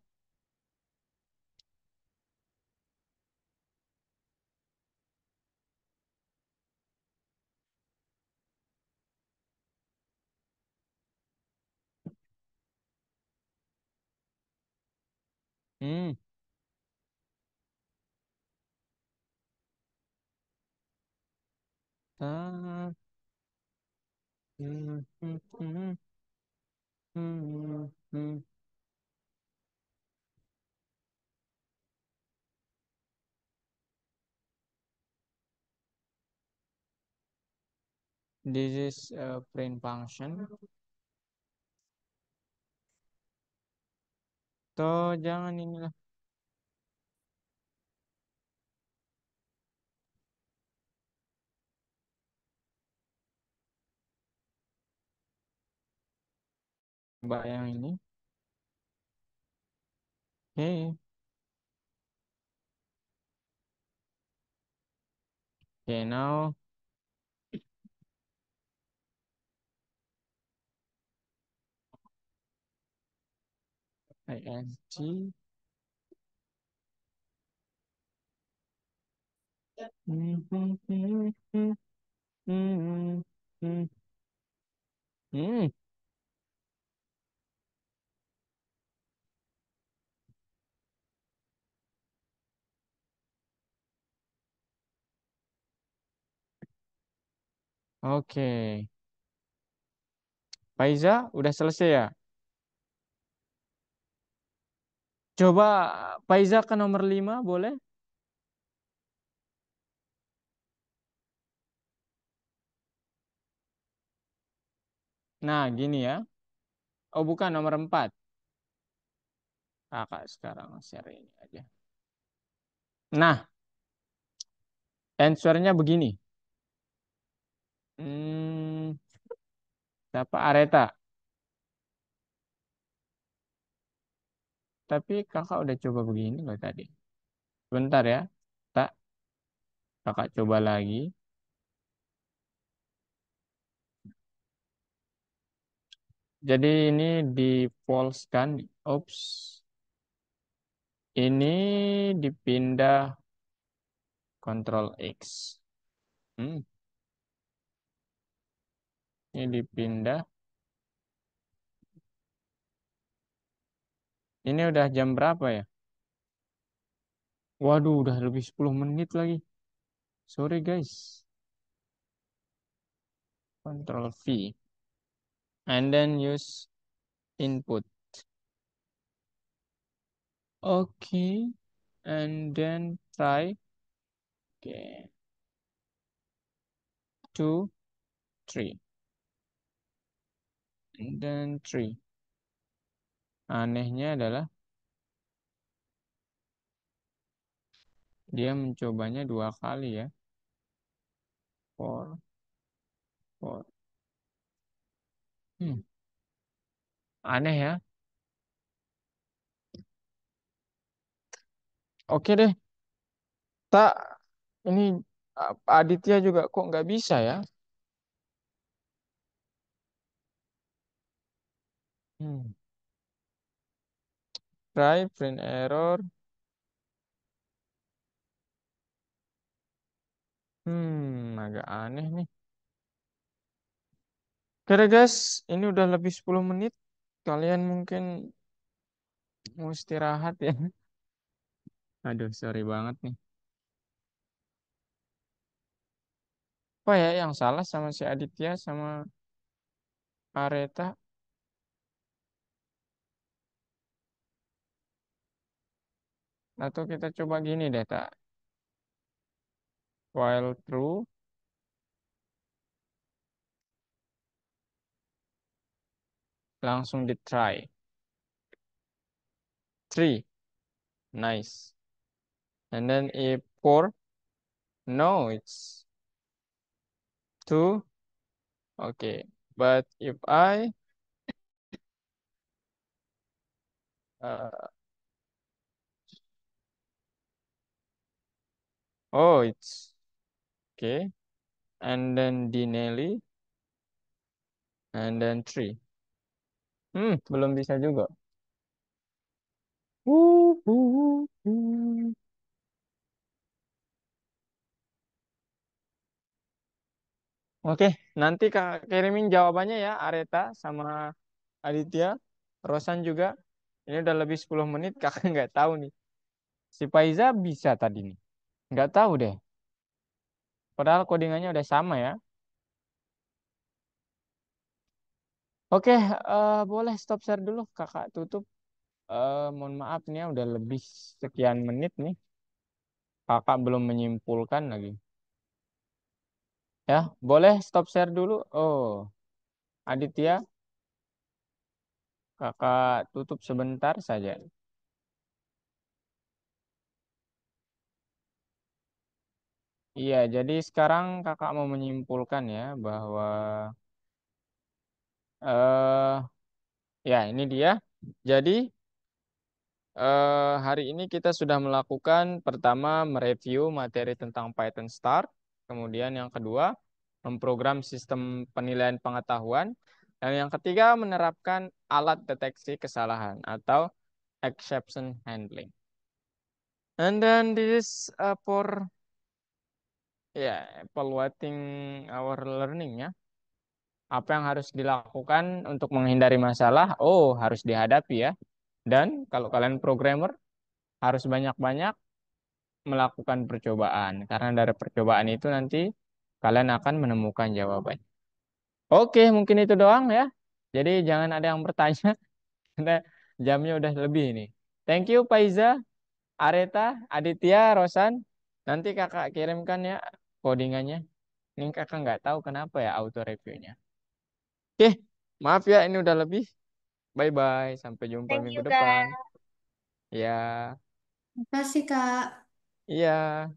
Hmm. Ah, hmm, hmm, hmm, hmm, hmm. This is a print function. Tuh jangan inilah. Mbak yang ini. Oke. Okay, now int. Hmm, hmm, hmm, hmm, hmm, hmm, hmm. Oke. Faiza, udah selesai ya? Coba Faiza ke nomor 5 boleh? Nah, gini ya. Oh, bukan nomor 4. Kakak sekarang share ini aja. Nah, answernya begini. Hmm, siapa Areta? Tapi kakak udah coba begini loh tadi. Bentar ya. Tak, kakak coba lagi. Jadi ini di false kan. Oops. Ini dipindah Ctrl X. Ini dipindah. Ini udah jam berapa ya? Waduh, udah lebih 10 menit lagi. Sorry guys. Ctrl V. And then use input. Okay. And then try. Okay. 2, 3. And then 3. Anehnya adalah dia mencobanya 2 kali ya. 4, 4. Aneh ya. Oke deh. Tak, ini Aditya juga kok nggak bisa ya? Try print error. Agak aneh nih. Oke deh guys, ini udah lebih 10 menit. Kalian mungkin mau istirahat ya. Aduh, sorry banget nih. Apa ya yang salah sama si Aditya sama Areta? Atau kita coba gini deh, tak. While true, langsung di try. 3, nice. And then if 4, no, it's 2, okay. But if uh, oh, it's okay. And then Dinelli, and then 3. Belum bisa juga. Uh, uh, uh. Oke, nanti Kak kirimin jawabannya ya, Areta sama Aditya, Rosan juga. Ini udah lebih 10 menit, kakak nggak tahu nih. Si Faiza bisa tadi nih. Nggak tahu deh. Padahal codingannya udah sama ya. Oke, boleh stop share dulu, kakak tutup. Mohon maaf nih ya, udah lebih sekian menit nih. Kakak belum menyimpulkan lagi. Ya, boleh stop share dulu. Oh, Aditya, kakak tutup sebentar saja. Iya, jadi sekarang kakak mau menyimpulkan ya bahwa eh ya ini dia. Jadi hari ini kita sudah melakukan pertama mereview materi tentang Python Start, kemudian yang kedua memprogram sistem penilaian pengetahuan, dan yang ketiga menerapkan alat deteksi kesalahan atau exception handling. And then this is for evaluating our learning ya. Apa yang harus dilakukan untuk menghindari masalah? Oh, harus dihadapi ya. Dan kalau kalian programmer, harus banyak-banyak melakukan percobaan. Karena dari percobaan itu nanti kalian akan menemukan jawaban. Oke, mungkin itu doang ya. Jadi jangan ada yang bertanya. Karena jamnya udah lebih ini. Thank you, Paiza, Areta, Aditya, Rosan. Nanti kakak kirimkan ya codingannya. Ini kakak nggak tahu kenapa ya auto reviewnya. Oke, maaf ya ini udah lebih. Bye bye, sampai jumpa Thank minggu you, depan. Kak. Ya, Terima kasih, Kak. iya.